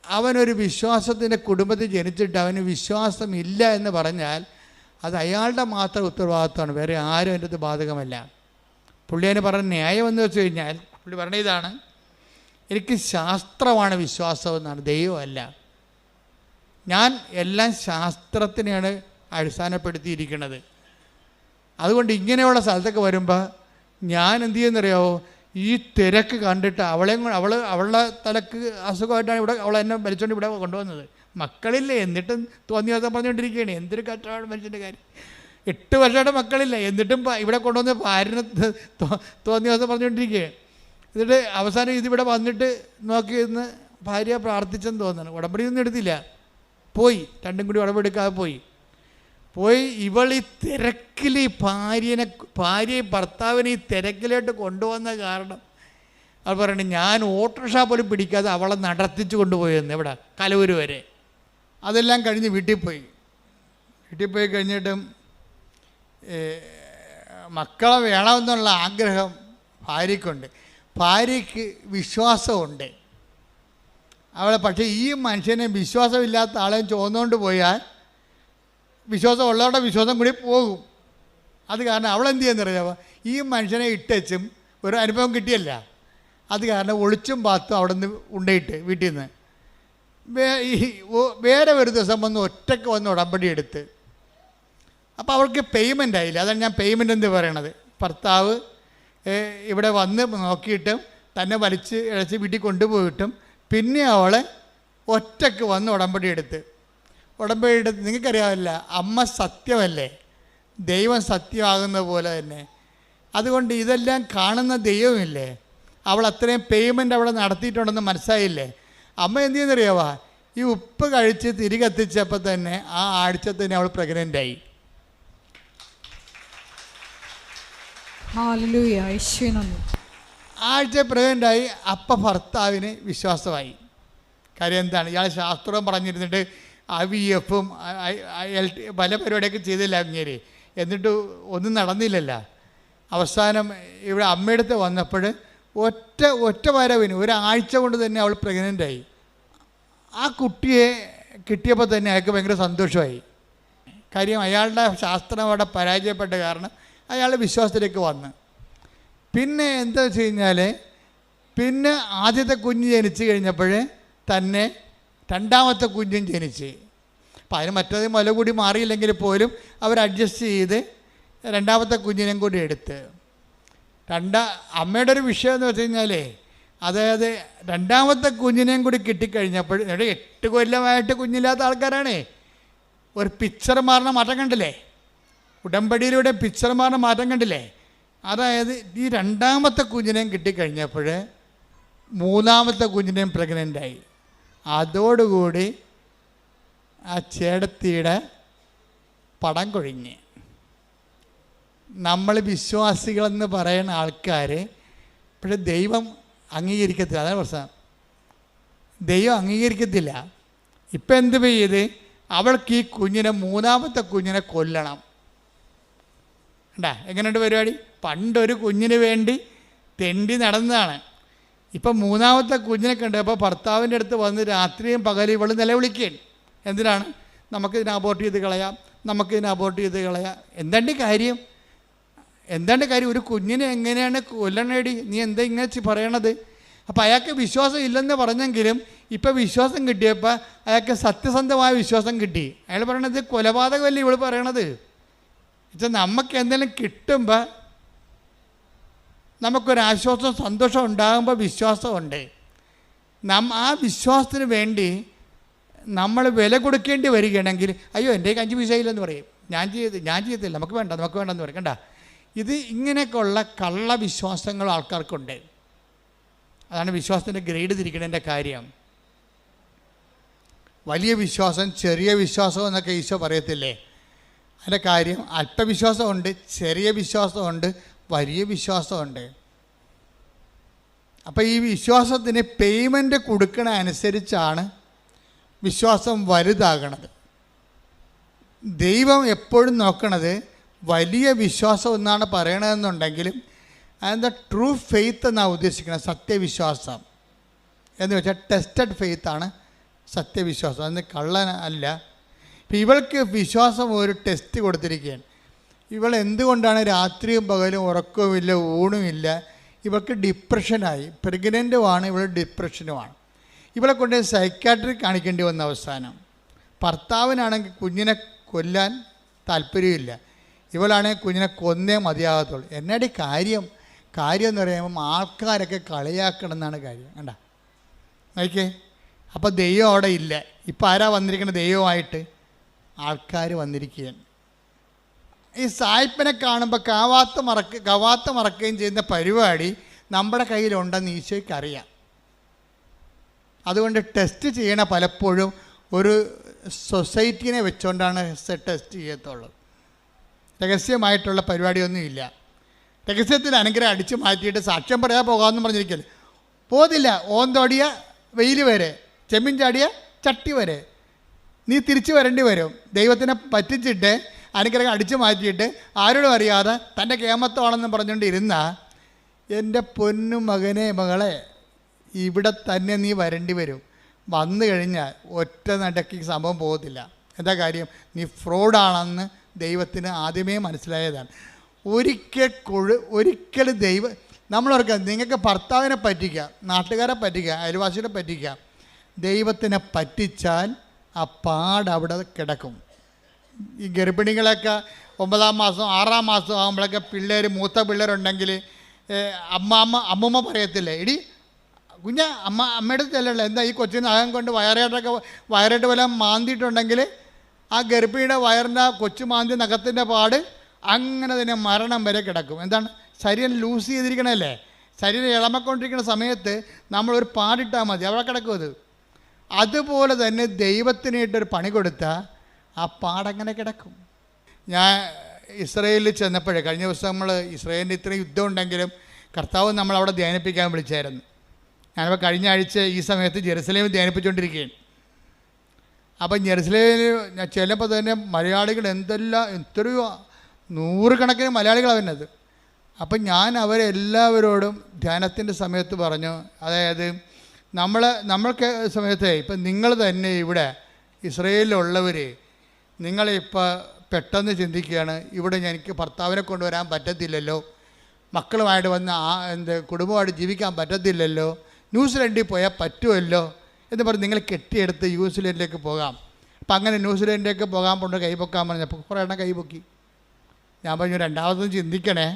അവനൊരു വിശ്വാസത്തിൻ്റെ കുടുംബത്തിൽ ജനിച്ചിട്ട് അവന് വിശ്വാസമില്ല എന്ന് പറഞ്ഞാൽ അത് അയാളുടെ മാത്രം ഉത്തരവാദിത്വമാണ്, വേറെ ആരും എൻ്റെ അടുത്ത് ബാധകമല്ല. പുള്ളി അതിന് പറഞ്ഞ ന്യായം എന്ന് വെച്ച് കഴിഞ്ഞാൽ പുള്ളി പറഞ്ഞ ഇതാണ്, എനിക്ക് ശാസ്ത്രമാണ് വിശ്വാസം എന്നാണ്, ദൈവമല്ല. ഞാൻ എല്ലാം ശാസ്ത്രത്തിനെയാണ് അടിസ്ഥാനപ്പെടുത്തിയിരിക്കുന്നത്. അതുകൊണ്ട് ഇങ്ങനെയുള്ള സ്ഥലത്തൊക്കെ വരുമ്പോൾ ഞാൻ എന്ത് ചെയ്യുന്നറിയാമോ, ഈ തിരക്ക് കണ്ടിട്ട് അവളുടെ തലക്ക് അസുഖമായിട്ടാണ് അവളെ എന്നെ വലിച്ചുകൊണ്ട് ഇവിടെ കൊണ്ടുവന്നത്. മക്കളില്ല, എന്നിട്ടും തോന്നിയ ദിവസം പറഞ്ഞുകൊണ്ടിരിക്കുകയാണ്. എന്തൊരു കഷ്ടമാണ് മനുഷ്യൻ്റെ കാര്യം. 8 വർഷമായിട്ട് മക്കളില്ല, എന്നിട്ടും ഇവിടെ കൊണ്ടുവന്ന് ഭാര്യനെ തോന്നിയ ദിവസം പറഞ്ഞുകൊണ്ടിരിക്കുകയാണ്. എന്നിട്ട് അവസാനം ഇതിവിടെ വന്നിട്ട് നോക്കിയിരുന്ന് ഭാര്യ പ്രാർത്ഥിച്ചെന്ന് തോന്നുന്നു. ഉടമ്പടിയൊന്നും എടുത്തില്ല, പോയി. രണ്ടും കൂടി ഉടമ്പെടുക്കാതെ പോയി. ഇവൾ ഈ തിരക്കിൽ ഈ ഭാര്യയെ ഭർത്താവിനെ ഈ തിരക്കിലോട്ട് കൊണ്ടുവന്ന കാരണം അവൾ പറയണേ, ഞാൻ ഓട്ടോറിക്ഷ പോലും പിടിക്കാതെ അവളെ നടത്തിച്ചു കൊണ്ടുപോയെന്ന് ഇവിടെ കലൂർ വരെ. അതെല്ലാം കഴിഞ്ഞ് വീട്ടിൽ പോയി കഴിഞ്ഞിട്ടും മക്കളെ വേണമെന്നുള്ള ആഗ്രഹം ഭാര്യയ്ക്കുണ്ട്. ഭാര്യയ്ക്ക് വിശ്വാസമുണ്ട് അവളെ. പക്ഷേ ഈ മനുഷ്യനെ വിശ്വാസമില്ലാത്ത ആളെ ചുവന്നുകൊണ്ട് പോയാൽ വിശ്വാസം ഉള്ളവരുടെ വിശ്വാസം കൂടി പോകും. അത് കാരണം അവളെന്ത് ചെയ്യുന്നറിയാമോ, ഈ മനുഷ്യനെ ഇട്ടും ഒരു അനുഭവം കിട്ടിയല്ല, അത് കാരണം ഒളിച്ചും പാത്തും അവിടെ നിന്ന് ഉണ്ടയിട്ട് വീട്ടിൽ നിന്ന് വേറെ ഒരു ദിവസം വന്ന് ഒറ്റയ്ക്ക് വന്ന് ഉടമ്പടി എടുത്ത്. അപ്പോൾ അവൾക്ക് പേയ്മെൻ്റ് ആയില്ല. അതാണ് ഞാൻ പേയ്മെൻ്റ് എന്ന് പറയണത്. ഭർത്താവ് ഇവിടെ വന്ന് നോക്കിയിട്ടും തന്നെ വലിച്ച് ഇഴച്ച് വീട്ടിൽ കൊണ്ടുപോയിട്ടും പിന്നെ അവളെ ഒറ്റയ്ക്ക് വന്ന് ഉടമ്പടി എടുത്ത് നിങ്ങൾക്കറിയാമല്ല, അമ്മ സത്യമല്ലേ, ദൈവം സത്യമാകുന്ന പോലെ തന്നെ. അതുകൊണ്ട് ഇതെല്ലാം കാണുന്ന ദൈവമില്ലേ, അവൾ അത്രയും പേയ്മെൻ്റ് അവിടെ നടത്തിയിട്ടുണ്ടെന്ന് മനസ്സിലായില്ലേ. അമ്മ എന്ത് ചെയ്യുന്നറിയാവാ, ഈ ഉപ്പ് കഴിച്ച് തിരികെ എത്തിച്ചപ്പോൾ തന്നെ ആ ആഴ്ച തന്നെ അവൾ പ്രഗ്നൻ്റായി. ആഴ്ച പ്രഗ്നൻ്റായി. അപ്പം ഭർത്താവിന് വിശ്വാസമായി. കാര്യം എന്താണ്, ഇയാൾ ശാസ്ത്രം പറഞ്ഞിരുന്നിട്ട് IVF പല പരിപാടിയൊക്കെ ചെയ്തില്ല അങ്ങേര്, എന്നിട്ട് ഒന്നും നടന്നില്ലല്ലോ. അവസാനം ഇവിടെ അമ്മയുടെ അടുത്ത് വന്നപ്പോൾ ഒറ്റ വരവിന് ഒരാഴ്ച കൊണ്ട് തന്നെ അവൾ പ്രഗ്നൻ്റായി. ആ കുട്ടിയെ കിട്ടിയപ്പോൾ തന്നെ അയാൾക്ക് ഭയങ്കര സന്തോഷമായി. കാര്യം അയാളുടെ ശാസ്ത്രം അവിടെ പരാജയപ്പെട്ട കാരണം അയാൾ വിശ്വാസത്തിലേക്ക് വന്ന്. പിന്നെ എന്താ വെച്ച് കഴിഞ്ഞാൽ, പിന്നെ ആദ്യത്തെ കുഞ്ഞ് ജനിച്ച് കഴിഞ്ഞപ്പോൾ തന്നെ രണ്ടാമത്തെ കുഞ്ഞും ജനിച്ച്. അപ്പം അതിന് മറ്റേത് മുല കൂടി മാറിയില്ലെങ്കിൽ പോലും അവർ അഡ്ജസ്റ്റ് ചെയ്ത് രണ്ടാമത്തെ കുഞ്ഞിനെയും കൂടി എടുത്ത്. അമ്മയുടെ ഒരു വിഷയം എന്ന് വെച്ച് കഴിഞ്ഞാൽ, അതായത് രണ്ടാമത്തെ കുഞ്ഞിനെയും കൂടി കിട്ടിക്കഴിഞ്ഞപ്പോൾ 8 കൊല്ലമായിട്ട് കുഞ്ഞില്ലാത്ത ആൾക്കാരാണ്. ഒരു പിക്ചർ മാറുന്ന മാറ്റം കണ്ടില്ലേ, ഉടമ്പടിയിലൂടെ പിക്ചർ മാറുന്ന മാറ്റം കണ്ടില്ലേ. അതായത് ഈ രണ്ടാമത്തെ കുഞ്ഞിനെയും കിട്ടിക്കഴിഞ്ഞപ്പോൾ മൂന്നാമത്തെ കുഞ്ഞിനെയും പ്രഗ്നൻ്റായി. അതോടുകൂടി ആ ചേടത്തിയുടെ പടം കൊഴിഞ്ഞ്. നമ്മൾ വിശ്വാസികളെന്ന് പറയുന്ന ആൾക്കാർ പക്ഷേ ദൈവം അംഗീകരിക്കത്തില്ല. അതാണ് പ്രശ്നം, ദൈവം അംഗീകരിക്കത്തില്ല. ഇപ്പം എന്ത് ചെയ്ത്, അവൾക്ക് ഈ കുഞ്ഞിനെ മൂന്നാമത്തെ കുഞ്ഞിനെ കൊല്ലണം. കണ്ടാ എങ്ങനെയുണ്ട് പരിപാടി. പണ്ടൊരു കുഞ്ഞിന് വേണ്ടി തെണ്ടി നടന്നതാണ്. ഇപ്പം മൂന്നാമത്തെ കുഞ്ഞിനെ കണ്ടപ്പോൾ ഭർത്താവിൻ്റെ അടുത്ത് വന്ന് രാത്രിയും പകലും ഇവൾ നിലവിളിക്കുകയാണ്. എന്തിനാണ്, നമുക്കിതിനെ അബോർട്ട് ചെയ്ത് കളയാം, നമുക്കിതിനെ അബോർട്ട് ചെയ്ത് കളയാം. എന്താണ്ട് കാര്യം, ഒരു കുഞ്ഞിനെ എങ്ങനെയാണ് കൊല്ലണേടി, നീ എന്താ ഇങ്ങനെ പറയണത്. അപ്പോൾ അയാൾക്ക് വിശ്വാസം ഇല്ലെന്ന് പറഞ്ഞെങ്കിലും ഇപ്പം വിശ്വാസം കിട്ടിയപ്പോൾ അയാൾക്ക് സത്യസന്ധമായ വിശ്വാസം കിട്ടി. അയാൾ പറയണത് കൊലപാതകമല്ലേ ഇവൾ പറയണത്. വെച്ചാൽ നമുക്ക് എന്തെങ്കിലും കിട്ടുമ്പോൾ നമുക്കൊരാശ്വാസം സന്തോഷം ഉണ്ടാകുമ്പോൾ വിശ്വാസമുണ്ട്. ആ വിശ്വാസത്തിന് വേണ്ടി നമ്മൾ വില കൊടുക്കേണ്ടി വരികയാണെങ്കിൽ, അയ്യോ എൻ്റെ 5 പൈസ ഇല്ലെന്ന് പറയും, ഞാൻ ചെയ്യത്തില്ല, നമുക്ക് വേണ്ടെന്ന് പറയും. കണ്ട, ഇത് ഇങ്ങനെയൊക്കെയുള്ള കള്ള വിശ്വാസങ്ങൾ ആൾക്കാർക്കുണ്ട്. അതാണ് വിശ്വാസത്തിൻ്റെ ഗ്രേഡ് തിരിക്കണതിൻ്റെ കാര്യം. വലിയ വിശ്വാസം, ചെറിയ വിശ്വാസം എന്നൊക്കെ ഈശോ പറയത്തില്ലേ. അതിൻ്റെ കാര്യം അല്പവിശ്വാസമുണ്ട്, ചെറിയ വിശ്വാസമുണ്ട്, വലിയ വിശ്വാസമുണ്ട്. അപ്പോൾ ഈ വിശ്വാസത്തിന് പേയ്മെൻറ്റ് കൊടുക്കണ അനുസരിച്ചാണ് വിശ്വാസം വലുതാകണത്. ദൈവം എപ്പോഴും നോക്കണത് വലിയ വിശ്വാസം എന്നാണ് പറയണതെന്നുണ്ടെങ്കിലും അതെന്താ ട്രൂ ഫെയ്ത്ത് എന്നാണ് ഉദ്ദേശിക്കുന്നത്. സത്യവിശ്വാസം എന്ന് വെച്ചാൽ ടെസ്റ്റഡ് ഫെയ്ത്താണ് സത്യവിശ്വാസം, അന്ന് കള്ളൻ അല്ല. ഇപ്പം ഇവൾക്ക് വിശ്വാസം ഒരു ടെസ്റ്റ് കൊടുത്തിരിക്കുകയാണ്. ഇവൾ എന്തുകൊണ്ടാണ് രാത്രിയും പകലും ഉറക്കവുമില്ല, ഊണുമില്ല, ഇവൾക്ക് ഡിപ്രഷനായി. പ്രഗ്നൻ്റുമാണ്, ഇവൾ ഡിപ്രഷനുമാണ്. ഇവളെ കൊണ്ട് സൈക്കാട്രി കാണിക്കേണ്ടി വന്ന അവസാനം. ഭർത്താവിനാണെങ്കിൽ കുഞ്ഞിനെ കൊല്ലാൻ താല്പര്യമില്ല, ഇവളാണെങ്കിൽ കുഞ്ഞിനെ കൊന്നേ മതിയാകത്തുള്ളൂ. എന്നാടി കാര്യം എന്ന് പറയുമ്പം ആൾക്കാരൊക്കെ കളിയാക്കണം എന്നാണ് കാര്യം. കണ്ട നോക്കിയേ, അപ്പോൾ ദൈവം അവിടെ ഇല്ല. ഇപ്പം ആരാ വന്നിരിക്കുന്നത് ദൈവമായിട്ട്? ആൾക്കാർ വന്നിരിക്കുകയാണ്. ഈ സായിപ്പിനെ കാണുമ്പോൾ കവാത്ത മറക്കുകയും ചെയ്യുന്ന പരിപാടി നമ്മുടെ കയ്യിലുണ്ടെന്ന് ഈശോയ്ക്ക് അറിയാം. അതുകൊണ്ട് ടെസ്റ്റ് ചെയ്യണ പലപ്പോഴും ഒരു സൊസൈറ്റീനെ വെച്ചുകൊണ്ടാണ് ടെസ്റ്റ് ചെയ്യത്തുള്ളൂ. രഹസ്യമായിട്ടുള്ള പരിപാടിയൊന്നുമില്ല. രഹസ്യത്തിൽ അനുഗ്രഹം അടിച്ചു മാറ്റിയിട്ട് സാക്ഷ്യം പറയാൻ പോകാമെന്ന് പറഞ്ഞിരിക്കല്ലേ, പോകത്തില്ല. ഓന്തോടിയ വെയിൽ വരെ, ചെമ്മീൻ ചാടിയ ചട്ടി വരെ നീ തിരിച്ചു വരേണ്ടി വരും. ദൈവത്തിനെ പറ്റിച്ചിട്ട് അനുഗ്രഹം അടിച്ചു മാറ്റിയിട്ട് ആരോടും അറിയാതെ തൻ്റെ കേമത്തോണെന്ന് പറഞ്ഞുകൊണ്ടിരുന്ന എൻ്റെ പൊന്നു മകനെ മകളെ, ഇവിടെ തന്നെ നീ വരേണ്ടി വരും. വന്നു കഴിഞ്ഞാൽ ഒറ്റ നടക്കി സംഭവം പോകത്തില്ല. എന്താ കാര്യം? നീ ഫ്രോഡാണെന്ന് ദൈവത്തിന് ആദ്യമേ മനസ്സിലായതാണ്. ഒരിക്കൽ നമ്മളോർക്കുക, നിങ്ങൾക്ക് ഭർത്താവിനെ പറ്റിക്കാം, നാട്ടുകാരെ പറ്റിക്കാം, അയൽവാസികളെ പറ്റിക്കാം. ദൈവത്തിനെ പറ്റിച്ചാൽ ആ പാട് അവിടെ കിടക്കും. ഈ ഗർഭിണികളൊക്കെ 9-ാം മാസം 6-ാം മാസം ആകുമ്പോഴൊക്കെ മൂത്ത പിള്ളേരുണ്ടെങ്കിൽ അമ്മൂമ്മ പറയത്തില്ലേ, എടി കുഞ്ഞ അമ്മയുടെ ചെല്ലല്ല, എന്താ ഈ കൊച്ചിന് അകം കൊണ്ട് വയറായിട്ട് വല്ല മാന്തിയിട്ടുണ്ടെങ്കിൽ ആ ഗർഭിണിയുടെ വയറിൻ്റെ ആ കൊച്ചു മാന്തി നഖത്തിൻ്റെ പാട് അങ്ങനെ തന്നെ മരണം വരെ കിടക്കും. എന്താണ്? ശരീരം ലൂസ് ചെയ്തിരിക്കണല്ലേ. ശരീരം ഇളമക്കൊണ്ടിരിക്കുന്ന സമയത്ത് നമ്മളൊരു പാടിട്ടാൽ മതി, അവിടെ കിടക്കും അത്. അതുപോലെ തന്നെ ദൈവത്തിനായിട്ടൊരു പണി കൊടുത്താൽ ആ പാടങ്ങനെ കിടക്കും. ഞാൻ ഇസ്രയേലിൽ ചെന്നപ്പോഴേ, കഴിഞ്ഞ ദിവസം നമ്മൾ ഇസ്രയേലിൻ്റെ ഇത്രയും യുദ്ധം ഉണ്ടെങ്കിലും കർത്താവ് നമ്മളവിടെ ധ്യാനിപ്പിക്കാൻ വിളിച്ചായിരുന്നു. ഞാനിപ്പോൾ കഴിഞ്ഞ ആഴ്ച ഈ സമയത്ത് ജെറുസലേമിൽ ധ്യാനിപ്പിച്ചുകൊണ്ടിരിക്കുകയാണ്. അപ്പം ജെറുസലേമിൽ ഞാൻ ചെല്ലുമ്പോൾ തന്നെ മലയാളികൾ എത്രയോ 100 കണക്കിന് മലയാളികളാണ് വരുന്നത്. അപ്പം ഞാൻ അവരെല്ലാവരോടും ധ്യാനത്തിൻ്റെ സമയത്ത് പറഞ്ഞു, അതായത് നമ്മൾക്ക് സമയത്ത് ഇപ്പം നിങ്ങൾ തന്നെ ഇവിടെ ഇസ്രയേലിലുള്ളവർ, നിങ്ങളിപ്പോൾ പെട്ടെന്ന് ചിന്തിക്കുകയാണ്, ഇവിടെ എനിക്ക് ഭർത്താവിനെ കൊണ്ടുവരാൻ പറ്റത്തില്ലല്ലോ, മക്കളുമായിട്ട് വന്ന് കുടുംബമായിട്ട് ജീവിക്കാൻ പറ്റത്തില്ലല്ലോ, ന്യൂസിലൻഡിൽ പോയാൽ പറ്റുമല്ലോ എന്ന് പറഞ്ഞ് നിങ്ങൾ കെട്ടിയെടുത്ത് ന്യൂസിലൻഡിലേക്ക് പോകാം. അപ്പം അങ്ങനെ ന്യൂസിലൻഡിലേക്ക് പോകാൻ കൊണ്ട് കൈപൊക്കാൻ പറഞ്ഞപ്പോൾ കുറേ എണ്ണം കൈപൊക്കി. ഞാൻ പറഞ്ഞു, രണ്ടാമതൊന്നും ചിന്തിക്കണേ,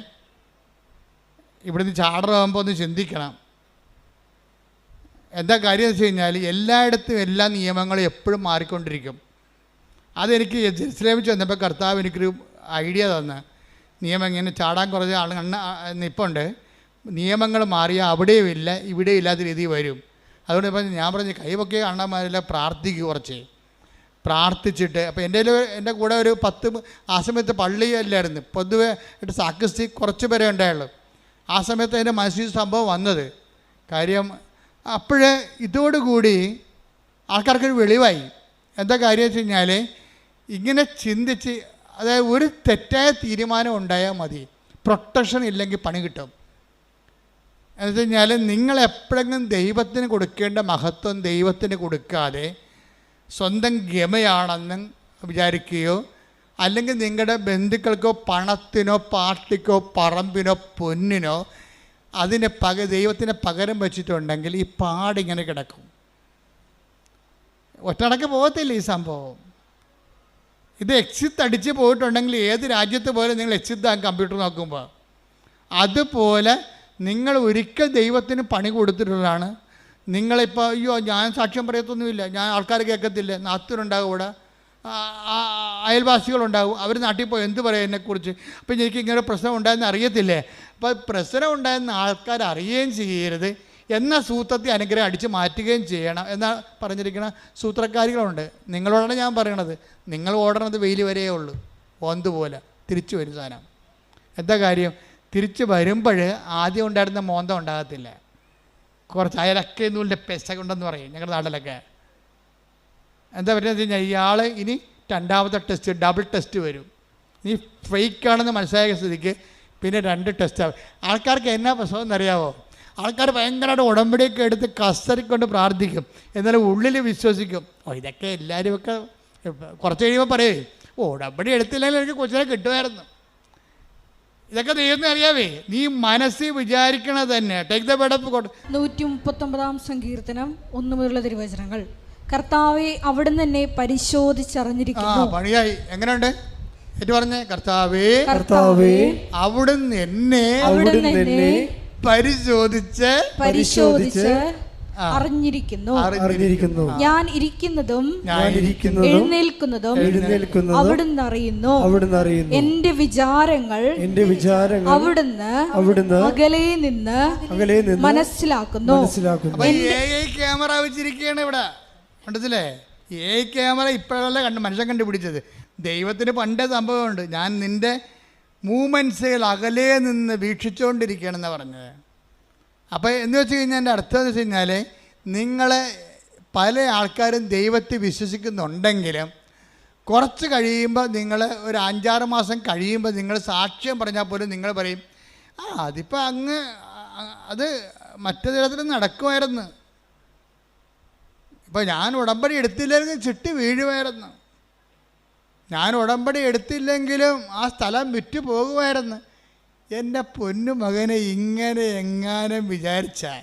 ഇവിടുന്ന് ചാടറാകുമ്പോൾ ഒന്ന് ചിന്തിക്കണം. എന്താ കാര്യം എന്ന് വെച്ച് കഴിഞ്ഞാൽ എല്ലായിടത്തും എല്ലാ നിയമങ്ങളും എപ്പോഴും മാറിക്കൊണ്ടിരിക്കും. അതെനിക്ക് ജെറുസലേമിൽ ചെന്നപ്പോൾ കർത്താവ് എനിക്കൊരു ഐഡിയ തന്ന്, നിയമം ഇങ്ങനെ ചാടാൻ കുറച്ച് നിപ്പുണ്ട്, നിയമങ്ങൾ മാറിയാൽ അവിടെയും ഇല്ല ഇവിടെയും ഇല്ലാത്ത രീതി വരും. അതുകൊണ്ട് ഇപ്പം ഞാൻ പറഞ്ഞ് കൈവൊക്കെ അണ്ണന്മാരെല്ല പ്രാർത്ഥിക്കുക, കുറച്ച് പ്രാർത്ഥിച്ചിട്ട്. അപ്പോൾ എൻ്റെ കൂടെ ഒരു 10 ആ സമയത്ത് പള്ളിയല്ലായിരുന്നു, പൊതുവെ സാക്രിസ്റ്റി കുറച്ച് പേരെ ഉണ്ടായുള്ളൂ. ആ സമയത്ത് എൻ്റെ മനസ്സിൽ സംഭവം വന്നത് കാര്യം. അപ്പോഴേ ഇതോടുകൂടി ആൾക്കാർക്കൊരു വെളിവായി. എന്താ കാര്യം വെച്ച് കഴിഞ്ഞാൽ, ഇങ്ങനെ ചിന്തിച്ച്, അതായത് ഒരു തെറ്റായ തീരുമാനം ഉണ്ടായാൽ മതി, പ്രൊട്ടക്ഷൻ ഇല്ലെങ്കിൽ പണി കിട്ടും. എന്ന് വെച്ച് കഴിഞ്ഞാൽ നിങ്ങളെപ്പോഴെങ്കിലും ദൈവത്തിന് കൊടുക്കേണ്ട മഹത്വം ദൈവത്തിന് കൊടുക്കാതെ സ്വന്തം ഗമയാണെന്ന് വിചാരിക്കുകയോ, അല്ലെങ്കിൽ നിങ്ങളുടെ ബന്ധുക്കൾക്കോ പണത്തിനോ പാർട്ടിക്കോ പറമ്പിനോ പൊന്നിനോ ദൈവത്തിന് പകരം വെച്ചിട്ടുണ്ടെങ്കിൽ ഈ പാടിങ്ങനെ കിടക്കും. ഒറ്റടക്ക് പോകത്തില്ല ഈ സംഭവം. ഇത് എക്സിറ്റ് അടിച്ച് പോയിട്ടുണ്ടെങ്കിൽ ഏത് രാജ്യത്ത് പോലും നിങ്ങൾ എക്സിറ്റ് ആകും കമ്പ്യൂട്ടർ നോക്കുമ്പോൾ. അതുപോലെ നിങ്ങൾ ഒരിക്കൽ ദൈവത്തിന് പണി കൊടുത്തിട്ടുള്ളതാണ്. നിങ്ങളിപ്പോൾ അയ്യോ ഞാൻ സാക്ഷ്യം പറയത്തൊന്നുമില്ല, ഞാൻ ആൾക്കാർ കേൾക്കത്തില്ല, നാത്തൂരുണ്ടാകും, ഇവിടെ അയൽവാസികളുണ്ടാകും, അവർ നാട്ടിൽ പോയി എന്ത് പറയും എന്നെക്കുറിച്ച്, അപ്പം എനിക്ക് ഇങ്ങനെ പ്രശ്നം ഉണ്ടായെന്ന് അറിയത്തില്ലേ. അപ്പോൾ പ്രശ്നം ഉണ്ടായെന്ന് ആൾക്കാർ അറിയുകയും ചെയ്യരുത് എന്ന സൂത്രത്തെ അനുഗ്രഹം അടിച്ച് മാറ്റുകയും ചെയ്യണം എന്നാ പറഞ്ഞിരിക്കുന്ന സൂത്രക്കാരികളുണ്ട്. നിങ്ങളോടാണ് ഞാൻ പറയണത്. നിങ്ങൾ ഓടണത് വെയിൽ വരെയേ ഉള്ളൂ, ഓന്തുപോലെ തിരിച്ചു വരും സാധനം. എന്താ കാര്യം? തിരിച്ച് വരുമ്പോൾ ആദ്യം ഉണ്ടായിരുന്ന മോന്തം ഉണ്ടാകത്തില്ല, കുറച്ച് അയലൊക്കെ നൂലിൻ്റെ പെസകുണ്ടെന്ന് പറയും ഞങ്ങളുടെ നാട്ടിലൊക്കെ. എന്താ പറയുന്നത് വെച്ച് കഴിഞ്ഞാൽ ഇയാൾ ഇനി 2ാമത്തെ ടെസ്റ്റ്, ഡബിൾ ടെസ്റ്റ് വരും. നീ ഫേക്കാണെന്ന് മനസ്സിലാക്കിയ സ്ഥിതിക്ക് പിന്നെ 2 ടെസ്റ്റ് ആവും. ആൾക്കാർക്ക് എന്നാ പ്രശ്നം എന്നറിയാമോ? ആൾക്കാർ ഭയങ്കരമായിട്ട് ഉടമ്പടിയൊക്കെ എടുത്ത് കസറിക്കൊണ്ട് പ്രാർത്ഥിക്കും, എന്നാലും ഉള്ളിൽ വിശ്വസിക്കും. ഇതൊക്കെ എല്ലാവരും ഒക്കെ കുറച്ച് കഴിയുമ്പോൾ പറയേ, ഉടമ്പടി എടുത്തില്ലെങ്കിൽ എനിക്ക് കൊച്ചിനെ കിട്ടുമായിരുന്നു. ഇതൊക്കെ ദൈവത്തിന് അറിയാവേ. നീ മനസ്സിൽ വിചാരിക്കണത് തന്നെ. Take the bed up. 139 സങ്കീർത്തനം 1 മുതലുള്ള തിരുവചനങ്ങൾ. കർത്താവെ അവിടുന്ന് എന്നെ പരിശോധിച്ചറിഞ്ഞിരിക്കുന്നു. പണിയായി. എങ്ങനെയുണ്ട് ഏറ്റു പറഞ്ഞേ? കർത്താവേ കർത്താവേ അവിടുന്ന് എന്നെ പരിശോധിച്ച് അറിഞ്ഞിരിക്കുന്നു. ഞാൻ ഇരിക്കുന്നതും എഴുന്നേൽക്കുന്നതും അവിടുന്ന് അറിയുന്നു. എന്റെ വിചാരങ്ങൾ അവിടുന്ന് അകലെ നിന്ന് മനസ്സിലാക്കുന്നു. ക്യാമറ വെച്ചിരിക്കുകയാണ് ഇവിടെ. കണ്ടതില്ലേ? ക്യാമറ ഇപ്പോഴല്ല മനുഷ്യൻ കണ്ടുപിടിച്ചത്. ദൈവത്തിന് പണ്ടേ സംഭവമുണ്ട്. ഞാൻ നിന്റെ മൂമെൻറ്റ്സുകൾ അകലെ നിന്ന് വീക്ഷിച്ചുകൊണ്ടിരിക്കുകയാണെന്ന് പറഞ്ഞത്. അപ്പോൾ എന്ന് വെച്ച് കഴിഞ്ഞാൽ എൻ്റെ അർത്ഥം എന്ന് വെച്ച് കഴിഞ്ഞാൽ, നിങ്ങളെ പല ആൾക്കാരും ദൈവത്തെ വിശ്വസിക്കുന്നുണ്ടെങ്കിലും കുറച്ച് കഴിയുമ്പോൾ, നിങ്ങൾ ഒരു 5-6 മാസം കഴിയുമ്പോൾ നിങ്ങൾ സാക്ഷ്യം പറഞ്ഞാൽ പോലും നിങ്ങൾ പറയും, അതിപ്പോൾ അത് മറ്റു തരത്തിൽ നടക്കുമായിരുന്നു. ഇപ്പോൾ ഞാൻ ഉടമ്പടി എടുത്തില്ലെങ്കിൽ ചിട്ടി വീഴുമായിരുന്നു. ഞാൻ ഉടമ്പടി എടുത്തില്ലെങ്കിലും ആ സ്ഥലം വിറ്റ് പോകുമായിരുന്നു. എൻ്റെ പൊന്നു മകനെ ഇങ്ങനെ എങ്ങാനും വിചാരിച്ചാൽ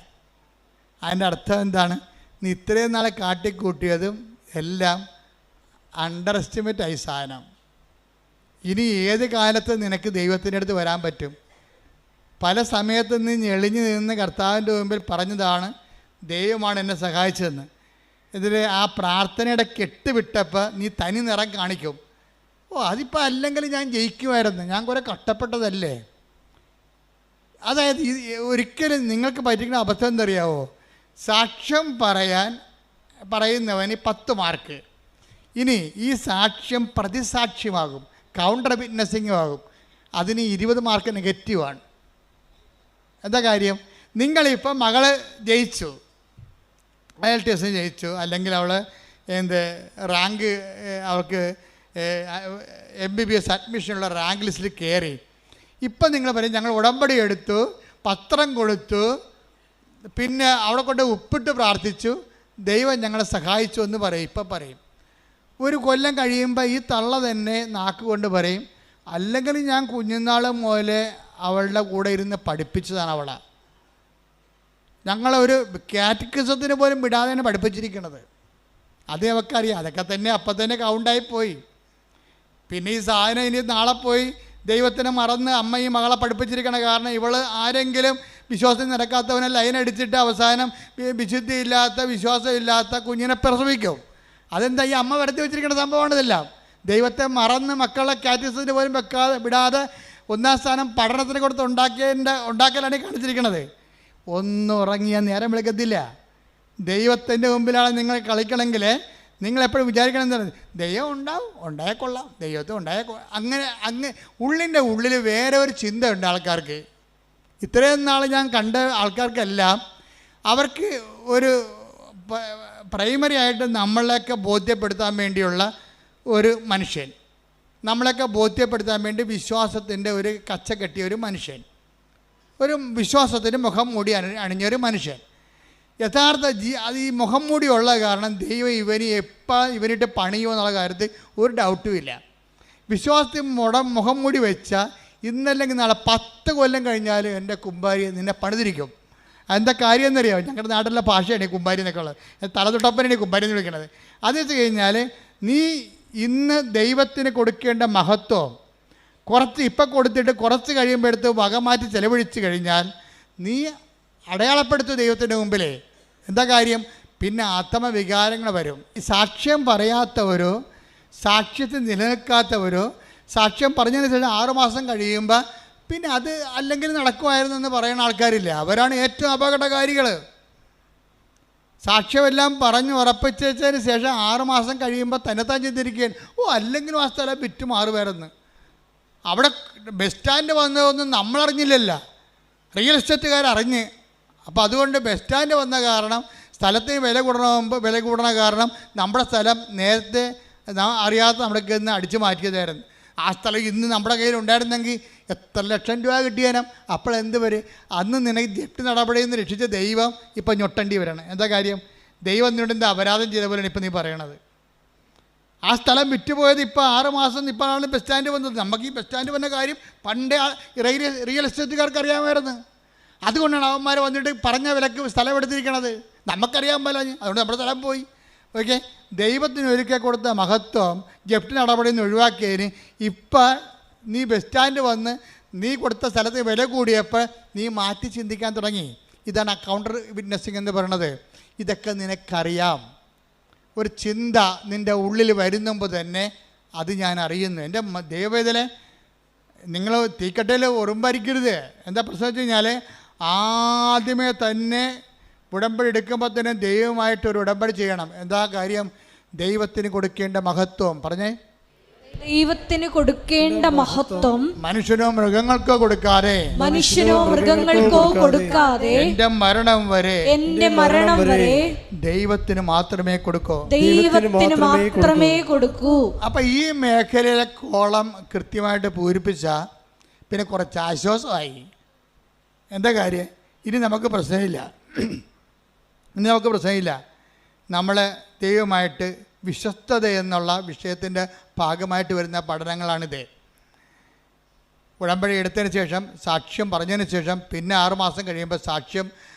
അതിൻ്റെ അർത്ഥം എന്താണ്? നീ ഇത്രയും നാളെ കാട്ടിക്കൂട്ടിയതും എല്ലാം അണ്ടർ എസ്റ്റിമേറ്റ് ആയി സാധനം. ഇനി ഏത് കാലത്ത് നിനക്ക് ദൈവത്തിൻ്റെ അടുത്ത് വരാൻ പറ്റും? പല സമയത്ത് നീ ഞെളിഞ്ഞു നിന്ന് കർത്താവിൻ്റെ മുമ്പിൽ പറഞ്ഞതാണ്, ദൈവമാണ് എന്നെ സഹായിച്ചതെന്ന്. ഇതിൽ ആ പ്രാർത്ഥനയുടെ കെട്ട് വിട്ടപ്പോൾ നീ തനി നിറം കാണിക്കും. അതിപ്പോൾ അല്ലെങ്കിൽ ഞാൻ ജയിക്കുമായിരുന്നു, ഞാൻ കുറേ കഷ്ടപ്പെട്ടതല്ലേ. അതായത് ഒരിക്കലും നിങ്ങൾക്ക് പറ്റിക്കുന്ന അബദ്ധം എന്തറിയാവോ? സാക്ഷ്യം പറയുന്നവന് 10 മാർക്ക്. ഇനി ഈ സാക്ഷ്യം പ്രതിസാക്ഷ്യമാകും, കൗണ്ടർ വിറ്റ്നസിങ്ങും ആകും. അതിന് 20 മാർക്ക് നെഗറ്റീവാണ്. എന്താ കാര്യം? നിങ്ങളിപ്പം മകള് ജയിച്ചു, IELTS ജയിച്ചു, അല്ലെങ്കിൽ അവൾ റാങ്ക്, അവൾക്ക് MBBS അഡ്മിഷനുള്ള റാങ്ക് ലിസ്റ്റിൽ കയറി. ഇപ്പം നിങ്ങൾ പറയും, ഞങ്ങൾ ഉടമ്പടി എടുത്തു, പത്രം കൊടുത്തു, പിന്നെ അവിടെ കൊണ്ട് ഉപ്പിട്ട് പ്രാർത്ഥിച്ചു, ദൈവം ഞങ്ങളെ സഹായിച്ചു എന്ന് പറയും. ഇപ്പം പറയും. ഒരു കൊല്ലം കഴിയുമ്പോൾ ഈ തള്ള തന്നെ നാക്കുകൊണ്ട് പറയും, അല്ലെങ്കിൽ ഞാൻ കുഞ്ഞുനാൾ മുതലേ അവളുടെ കൂടെ ഇരുന്ന് പഠിപ്പിച്ചതാണ് അവളെ. ഞങ്ങളൊരു കാറ്റക്കിസത്തിന് പോലും വിടാതെ തന്നെ പഠിപ്പിച്ചിരിക്കണത്. അത് നമുക്കറിയാം. അതൊക്കെ തന്നെ അപ്പം തന്നെ കൗണ്ടായിപ്പോയി. പിന്നെ ഈ സാധനം ഇനി നാളെ പോയി ദൈവത്തിനെ മറന്ന് അമ്മ ഈ മകളെ പഠിപ്പിച്ചിരിക്കണ കാരണം ഇവൾ ആരെങ്കിലും വിശ്വാസം നടക്കാത്തവനെ ലൈൻ അടിച്ചിട്ട് അവസാനം വിശുദ്ധിയില്ലാത്ത വിശ്വാസമില്ലാത്ത കുഞ്ഞിനെ പ്രസവിക്കും. അതെന്താ? ഈ അമ്മ വരുത്തി വെച്ചിരിക്കുന്ന സംഭവമാണ് ഇതെല്ലാം. ദൈവത്തെ മറന്ന് മക്കളെ കാറ്റക്കിസത്തിന് പോലും വിടാതെ 1ാം സ്ഥാനം പഠനത്തിന് കൊടുത്ത് ഉണ്ടാക്കലാണ് കാണിച്ചിരിക്കണത്. ഒന്നും ഉറങ്ങിയാൽ നേരം വിളിക്കത്തില്ല. ദൈവത്തിൻ്റെ മുമ്പിലാണ് നിങ്ങൾ കളിക്കണമെങ്കിൽ നിങ്ങളെപ്പോഴും വിചാരിക്കണം എന്താണ്? ദൈവം ഉണ്ടായിക്കൊള്ളാം, ദൈവത്തെ അങ്ങനെ ഉള്ളിൻ്റെ ഉള്ളിൽ വേറെ ഒരു ചിന്തയുണ്ട് ആൾക്കാർക്ക്. ഇത്രയും നാൾ ഞാൻ കണ്ട ആൾക്കാർക്കെല്ലാം അവർക്ക് ഒരു പ്രൈമറി ആയിട്ട് നമ്മളെയൊക്കെ ബോധ്യപ്പെടുത്താൻ വേണ്ടിയുള്ള ഒരു മനുഷ്യൻ, നമ്മളെയൊക്കെ ബോധ്യപ്പെടുത്താൻ വേണ്ടി വിശ്വാസത്തിൻ്റെ ഒരു കച്ച കെട്ടിയ ഒരു മനുഷ്യൻ, ഒരു വിശ്വാസത്തിന് മുഖം മൂടി അണിഞ്ഞൊരു മനുഷ്യൻ. യഥാർത്ഥ അത് ഈ മുഖം മൂടിയുള്ള കാരണം ദൈവം ഇവനിട്ട് പണിയോ എന്നുള്ള കാര്യത്തിൽ ഒരു ഡൗട്ടും ഇല്ല. വിശ്വാസത്തിൽ മുഖം മൂടി വെച്ചാൽ ഇന്നല്ലെങ്കിൽ നാളെ 10 കൊല്ലം കഴിഞ്ഞാൽ എൻ്റെ കുമ്പാരി നിന്നെ പണിതിരിക്കും. എന്താ കാര്യം എന്നറിയാമോ? ഞങ്ങളുടെ നാട്ടിലെ ഭാഷയാണ് ഈ കുമ്പാരി എന്നൊക്കെ ഉള്ളത്. തലതൊട്ടപ്പനാണ് ഈ കുമ്പാരി എന്ന് വിളിക്കുന്നത്. അത് വെച്ച് കഴിഞ്ഞാൽ നീ ഇന്ന് ദൈവത്തിന് കൊടുക്കേണ്ട മഹത്വം ഇപ്പം കൊടുത്തിട്ട് കുറച്ച് കഴിയുമ്പോഴത്ത് വകമാറ്റി ചെലവഴിച്ച് കഴിഞ്ഞാൽ നീ അടയാളപ്പെടുത്തു ദൈവത്തിൻ്റെ മുമ്പിലേ. എന്താ കാര്യം? പിന്നെ ആത്മവികാരങ്ങൾ വരും. ഈ സാക്ഷ്യം പറയാത്തവരോ സാക്ഷ്യത്തിൽ നിലനിൽക്കാത്തവരോ സാക്ഷ്യം പറഞ്ഞതിന് ശേഷം 6 മാസം കഴിയുമ്പോൾ പിന്നെ അത് അല്ലെങ്കിൽ നടക്കുമായിരുന്നു എന്ന് പറയുന്ന ആൾക്കാരില്ല. അവരാണ് ഏറ്റവും അപകടകാരികൾ. സാക്ഷ്യമെല്ലാം പറഞ്ഞ് ഉറപ്പിച്ചതിന് ശേഷം 6 മാസം കഴിയുമ്പോൾ തന്നെത്താൻ ചിന്തിരിക്കുകയാണ്, അല്ലെങ്കിലും ആ സ്ഥലം വിറ്റ് മാറുമായിരുന്നു. അവിടെ ബസ് സ്റ്റാൻഡ് വന്നതൊന്നും നമ്മളറിഞ്ഞില്ലല്ലോ, റിയൽ എസ്റ്റേറ്റുകാർ അറിഞ്ഞ്. അപ്പോൾ അതുകൊണ്ട് ബസ് സ്റ്റാൻഡ് വന്ന കാരണം സ്ഥലത്തിന് വില കൂടണ കാരണം നമ്മുടെ സ്ഥലം നേരത്തെ അറിയാത്ത നമ്മുടെ കയ്യിൽ നിന്ന് അടിച്ചു മാറ്റിയതായിരുന്നു. ആ സ്ഥലം ഇന്ന് നമ്മുടെ കയ്യിൽ ഉണ്ടായിരുന്നെങ്കിൽ എത്ര ലക്ഷം രൂപ കിട്ടിയാലും അപ്പോഴെന്ത് വരും? അന്ന് നിനക്ക് ജപ്തി നടപടിയിൽ നിന്ന് രക്ഷിച്ച ദൈവം ഇപ്പം ഞൊട്ടേണ്ടി വരണം. എന്താ കാര്യം? ദൈവം നിന്നോട് എന്താ അപരാധം ചെയ്ത പോലെയാണ് ഇപ്പം നീ പറയണത്. ആ സ്ഥലം വിറ്റുപോയത് ഇപ്പോൾ 6 മാസം ഇപ്പോഴാണ് ബസ് സ്റ്റാൻഡ് വന്നത്. നമുക്ക് ഈ ബസ് സ്റ്റാൻഡ് വന്ന കാര്യം പണ്ടേ റിയൽ എസ്റ്റേറ്റുകാർക്ക് അറിയാമായിരുന്നു. അതുകൊണ്ടാണ് അവന്മാർ വന്നിട്ട് പറഞ്ഞ വിലക്ക് സ്ഥലം എടുത്തിരിക്കണത്. നമുക്കറിയാൻ പോലെ അതുകൊണ്ട് നമ്മുടെ സ്ഥലം പോയി. ഓക്കെ, ദൈവത്തിന് ഒരിക്കൽ കൊടുത്ത മഹത്വം ജപ്തി നടപടിയിൽ നിന്ന് ഒഴിവാക്കിയതിന് ഇപ്പം നീ ബസ് സ്റ്റാൻഡ് വന്ന് നീ കൊടുത്ത സ്ഥലത്ത് വില കൂടിയപ്പോൾ നീ മാറ്റി ചിന്തിക്കാൻ തുടങ്ങി. ഇതാണ് കൗണ്ടർ വിറ്റ്നസ്സിങ് എന്ന് പറയുന്നത്. ഇതൊക്കെ നിനക്കറിയാം. ഒരു ചിന്ത നിൻ്റെ ഉള്ളിൽ വരുന്നുമ്പോൾ തന്നെ അത് ഞാൻ അറിയുന്നു. എൻ്റെ ദൈവവേദന നിങ്ങൾ തീക്കട്ടയിൽ ഉറുമ്പരിക്കരുത്. എന്താ പ്രശ്നം വെച്ച് കഴിഞ്ഞാൽ ആദ്യമേ തന്നെ ഉടമ്പടി എടുക്കുമ്പോൾ തന്നെ ദൈവമായിട്ടൊരു ഉടമ്പടി ചെയ്യണം. എന്താ കാര്യം? ദൈവത്തിന് കൊടുക്കേണ്ട മഹത്വം പറഞ്ഞേ. ദൈവത്തിന് കൊടുക്കേണ്ട മഹത്വം മനുഷ്യനോ മൃഗങ്ങൾക്കോ കൊടുക്കാതെ എന്റെ മരണം വരെ ദൈവത്തിന് മാത്രമേ കൊടുക്കൂ. അപ്പൊ ഈ മേഖലയിലെ കോളം കൃത്യമായിട്ട് പൂരിപ്പിച്ച പിന്നെ കുറച്ച് ആശ്വാസമായി. എന്താ കാര്യം? ഇനി നമുക്ക് പ്രശ്നമില്ല. നമ്മൾ ദൈവമായിട്ട് വിശ്വസ്തത എന്നുള്ള വിഷയത്തിൻ്റെ ഭാഗമായിട്ട് വരുന്ന പഠനങ്ങളാണിത്. ഉടമ്പടി എടുത്തതിന് ശേഷം സാക്ഷ്യം പറഞ്ഞതിന് ശേഷം പിന്നെ 6 മാസം കഴിയുമ്പോൾ സാക്ഷ്യം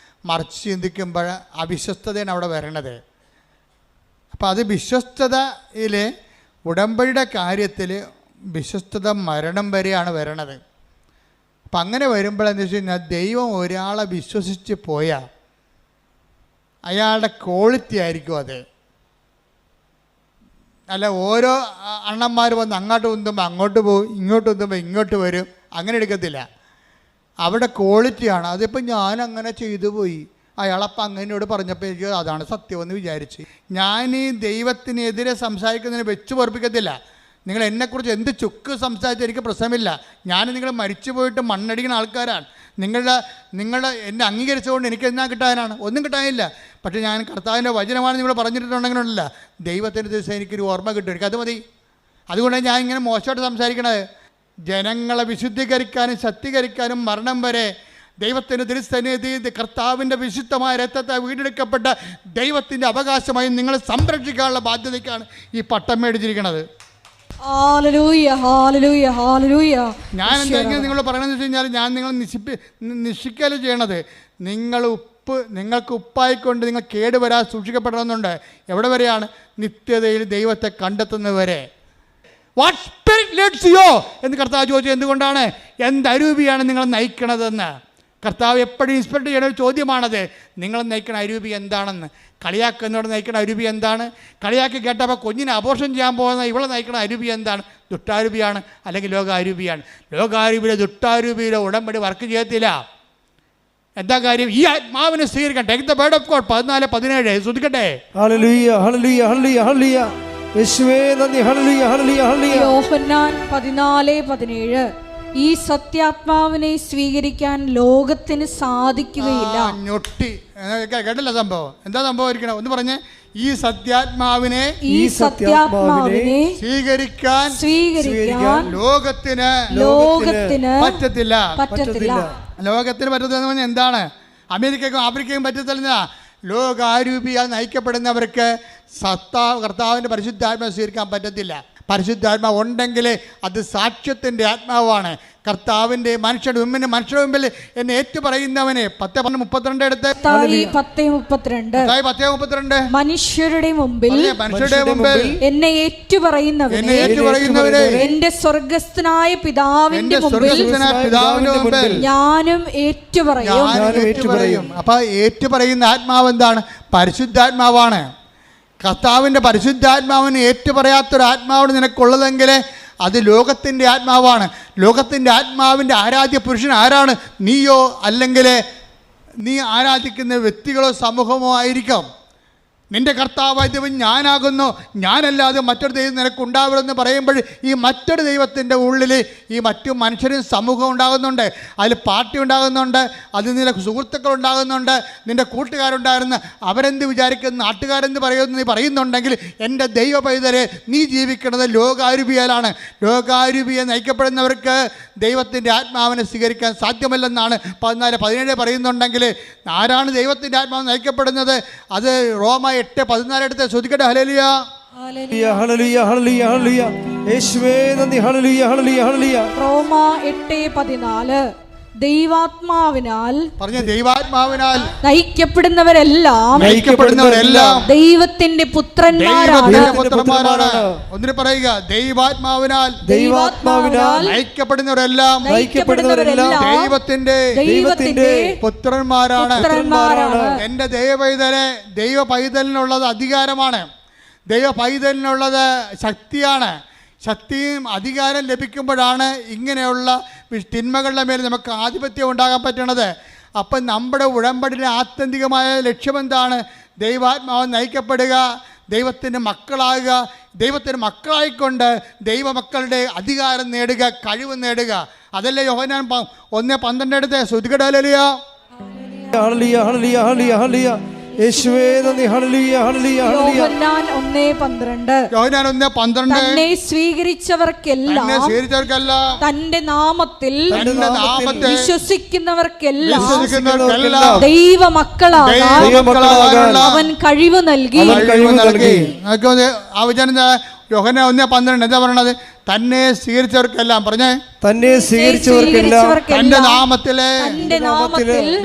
മറിച്ച് ചിന്തിക്കുമ്പോൾ അവിശ്വസ്തതയാണ് അവിടെ വരണത്. അപ്പോൾ അത് വിശ്വസ്തതയിൽ ഉടമ്പടിയുടെ കാര്യത്തിൽ വിശ്വസ്തത മരണം വരെയാണ് വരണത്. അപ്പം അങ്ങനെ വരുമ്പോഴെന്ന് വെച്ച് കഴിഞ്ഞാൽ ദൈവം ഒരാളെ വിശ്വസിച്ച് പോയാൽ അയാളുടെ ക്വാളിറ്റി ആയിരിക്കും അത്. അല്ല ഓരോ അണ്ണന്മാർ വന്ന് അങ്ങോട്ട് ഉന്തുമ്പോൾ അങ്ങോട്ട് പോകും, ഇങ്ങോട്ട് ഉന്തുമ്പോൾ ഇങ്ങോട്ട് വരും, അങ്ങനെ എടുക്കത്തില്ല. അവിടെ ക്വാളിറ്റിയാണ്. അതിപ്പോൾ ഞാൻ അങ്ങനെ ചെയ്തു പോയി, അയാളപ്പം അങ്ങനെയോട് പറഞ്ഞപ്പോൾ എനിക്ക് അതാണ് സത്യമെന്ന് വിചാരിച്ച് ഞാൻ ഈ ദൈവത്തിനെതിരെ സംസാരിക്കുന്നതിന് വെച്ച് പൊറപ്പിക്കത്തില്ല. നിങ്ങൾ എന്നെക്കുറിച്ച് എന്ത് ചുക്ക് സംസാരിച്ചാൽ എനിക്ക് പ്രശ്നമില്ല. ഞാൻ നിങ്ങൾ മരിച്ചു പോയിട്ട് മണ്ണടിക്കുന്ന ആൾക്കാരാണ്. നിങ്ങളുടെ എന്നെ അംഗീകരിച്ചുകൊണ്ട് എനിക്ക് എന്നാ കിട്ടാനാണ്? ഒന്നും കിട്ടാനില്ല. പക്ഷേ ഞാൻ കർത്താവിൻ്റെ വചനമാണ് നിങ്ങൾ പറഞ്ഞിട്ടുണ്ടെങ്കിലല്ല ദൈവത്തിൻ്റെ ദിവസം എനിക്കൊരു ഓർമ്മ കിട്ടും. എനിക്കത് മതി. അതുകൊണ്ടാണ് ഞാൻ ഇങ്ങനെ മോശമായിട്ട് സംസാരിക്കണത്. ജനങ്ങളെ വിശുദ്ധീകരിക്കാനും ശക്തീകരിക്കാനും മരണം വരെ ദൈവത്തിൻ്റെ തിരുസന്നിധി കർത്താവിൻ്റെ വിശുദ്ധമായ രക്തത്തെ വീണ്ടെടുക്കപ്പെട്ട ദൈവത്തിൻ്റെ അവകാശമായി നിങ്ങളെ സംരക്ഷിക്കാനുള്ള ബാധ്യതയ്ക്കാണ് ഈ പട്ടം മേടിച്ചിരിക്കുന്നത്. ഞാൻ എന്തെങ്കിലും നിങ്ങൾ പറയണമെന്ന് വെച്ച് കഴിഞ്ഞാൽ ഞാൻ നിങ്ങൾ നിശ്ചയിക്കല് ചെയ്യണത് നിങ്ങൾക്ക് ഉപ്പായിക്കൊണ്ട് നിങ്ങൾ കേടുവരാതെ സൂക്ഷിക്കപ്പെടണമെന്നുണ്ട്. എവിടെ വരെയാണ്? നിത്യതയിൽ ദൈവത്തെ കണ്ടെത്തുന്നവരെ. വാട്ട് സ്പിരിറ്റ് ലീഡ്സ് യു എന്ന് കർത്താവ് ചോദിച്ചത് എന്തുകൊണ്ടാണ്? എന്തരൂപിയാണ് നിങ്ങൾ നയിക്കണതെന്ന് കർത്താവ് എപ്പോഴും ഇൻസ്പെക്ട് ചെയ്യുന്ന ഒരു ചോദ്യമാണത്. നിങ്ങൾ നയിക്കണ അരൂപി എന്താണെന്ന്. കളിയാക്കുന്നവരെ നയിക്കണ അരൂപി എന്താണ്? കളിയാക്കി കേട്ടപ്പോൾ കുഞ്ഞിനെ അബോർഷൻ ചെയ്യാൻ പോകുന്ന ഇവളെ നയിക്കണ അരൂപി എന്താണ്? ദുഷ്ടാരൂപിയാണ് അല്ലെങ്കിൽ ലോകാരൂപിയാണ്. ലോകാരൂപിയിലെ ദുഷ്ടാരൂപിയിലെ ഉടമ്പടി വർക്ക് ചെയ്യത്തില്ല. എന്താ കാര്യം? ഈ ആത്മാവിനെ സ്വീകരിക്കാൻ take the word of God 14:17 ശ്രദ്ധിക്കട്ടെ. ഹല്ലേലൂയ ഹല്ലേലൂയ ഹല്ലേലൂയ ഹല്ലേലൂയ യേശുവേ നന്ദി. ഹല്ലേലൂയ ഹല്ലേലൂയ ഹല്ലേലൂയ. യോഹന്നാൻ 14:17 ഈ സത്യാത്മാവിനെ സ്വീകരിക്കാൻ ലോകത്തിന് സാധിക്കുകയില്ല. ഞൊട്ടി കേട്ടില്ല സംഭവം. എന്താ സംഭവം ഇരിക്കണം ഒന്ന് പറഞ്ഞേ. ഈ സത്യാത്മാവിനെ സ്വീകരിക്കാൻ ലോകത്തിന് പറ്റത്തില്ല. ലോകത്തിന് പറ്റത്തില്ലെന്ന് പറഞ്ഞാൽ എന്താണ്? അമേരിക്കയ്ക്കും ആഫ്രിക്കയ്ക്കും പറ്റത്തില്ല. ലോകാരൂപിയാൽ നയിക്കപ്പെടുന്നവർക്ക് കർത്താവിൻ്റെ പരിശുദ്ധാത്മാവ് സ്വീകരിക്കാൻ പറ്റത്തില്ല. പരിശുദ്ധാത്മാവ് ഉണ്ടെങ്കിൽ അത് സാക്ഷ്യത്തിൻ്റെ ആത്മാവാണ്. കർത്താവിൻ്റെ മനുഷ്യരുടെ മുമ്പിൽ എന്നെ ഏറ്റുപറയുന്നവനെ 10:32 എടുത്ത് 10:32 മനുഷ്യരുടെ മുമ്പിൽ എന്നെ ഏറ്റുപറയുന്നവനെ എന്റെ സ്വർഗ്ഗസ്ഥനായ പിതാവിന്റെ മുമ്പിൽ ഞാനും ഏറ്റുപറയും. അപ്പൊ ഏറ്റുപറയുന്ന ആത്മാവ് എന്താണ്? പരിശുദ്ധാത്മാവാണ്. കർത്താവിൻ്റെ പരിശുദ്ധാത്മാവിന് ഏറ്റുപറയാത്തൊരു ആത്മാവാണ് നിനക്കുള്ളതെങ്കിൽ അത് ലോകത്തിൻ്റെ ആത്മാവാണ്. ലോകത്തിൻ്റെ ആത്മാവിൻ്റെ ആരാധ്യ പുരുഷൻ ആരാണ്? നീയോ അല്ലെങ്കിൽ നീ ആരാധിക്കുന്ന വ്യക്തികളോ സമൂഹമോ ആയിരിക്കാം. നിന്റെ കർത്താവായ ദൈവം ഞാനാകുന്നു, ഞാനല്ലാതെ മറ്റൊരു ദൈവം നിനക്കുണ്ടാവരുതെന്ന് പറയുമ്പോൾ ഈ മറ്റൊരു ദൈവത്തിൻ്റെ ഉള്ളിൽ ഈ മറ്റു മനുഷ്യരും സമൂഹം ഉണ്ടാകുന്നുണ്ട്, അതിൽ പാർട്ടി ഉണ്ടാകുന്നുണ്ട്, അതിൽ നിന്റെ സുഹൃത്തുക്കൾ ഉണ്ടാകുന്നുണ്ട്, നിൻ്റെ കൂട്ടുകാരുണ്ടായിരുന്ന അവരെന്ത് വിചാരിക്കുന്ന നാട്ടുകാരെന്ത് പറയുമെന്ന് നീ പറയുന്നുണ്ടെങ്കിൽ എൻ്റെ ദൈവ പൈതലെ നീ ജീവിക്കുന്നത് ലോകാരൂപിയാലാണ്. ലോകാരൂപിയെ നയിക്കപ്പെടുന്നവർക്ക് ദൈവത്തിൻ്റെ ആത്മാവിനെ സ്വീകരിക്കാൻ സാധ്യമല്ലെന്നാണ് 14:17 പറയുന്നുണ്ടെങ്കിൽ ആരാണ് ദൈവത്തിൻ്റെ ആത്മാവ് നയിക്കപ്പെടുന്നത്? അത് റോമ 8:14 എടുത്ത് ശ്രദ്ധിക്കട്ടെ. ഹല്ലേലൂയ ഹല്ലേലൂയ ഹല്ലേലൂയ ഹല്ലേലൂയ യേശുവേ നന്ദി. ഹല്ലേലൂയ ഹല്ലേലൂയ ഹല്ലേലൂയ. റോമ 8:14 ദൈവാത്മാവിനാൽ പറഞ്ഞ ദൈവാത്മാവിനാൽ നയിക്കപ്പെടുന്നവരെല്ലാം ദൈവത്തിന്റെ പുത്രന്മാരാണ്. ഒന്നിന് പറയുക, ദൈവാത്മാവിനാൽ നയിക്കപ്പെടുന്നവരെല്ലാം ദൈവത്തിന്റെ പുത്രന്മാരാണ്. എന്റെ ദൈവ പൈതലിനുള്ളത് അധികാരമാണ്, ദൈവ പൈതലിനുള്ളത് ശക്തിയാണ്. ശക്തിയും അധികാരം ലഭിക്കുമ്പോഴാണ് ഇങ്ങനെയുള്ള തിന്മകളുടെ മേൽ നമുക്ക് ആധിപത്യം ഉണ്ടാകാൻ പറ്റുന്നത്. അപ്പം നമ്മുടെ ഉടമ്പടിയുടെ ആത്യന്തികമായ ലക്ഷ്യമെന്താണ്? ദൈവാത്മാവ് നയിക്കപ്പെടുക, ദൈവത്തിൻ്റെ മക്കളാകുക, ദൈവത്തിൻ്റെ മക്കളായിക്കൊണ്ട് ദൈവമക്കളുടെ അധികാരം നേടുക, കഴിവ് നേടുക. അതല്ലേ യോഹന്നാൻ 1:12 എടുത്ത് ശ്രുതികടലിയ യേശുവേ നന്ദി. ഹല്ലേലൂയ ഹല്ലേലൂയ ഹല്ലേലൂയ. യോഹന്നാൻ 1:12 തന്നെ സ്വീകരിച്ചവർക്കെല്ലാം തന്റെ നാമത്തിൽ വിശ്വസിക്കുന്നവർക്കെല്ലാം ദൈവമക്കളാകാൻ അവൻ കഴിവ് നൽകി. ആ വചനം യോഹന്നാൻ 1:12 എന്താ പറയണത്? തന്നെ സ്വീകരിച്ചവർക്കെല്ലാം, പറഞ്ഞേ, തന്നെ സ്വീകരിച്ചവർക്കെല്ലാം തന്റെ നാമത്തില്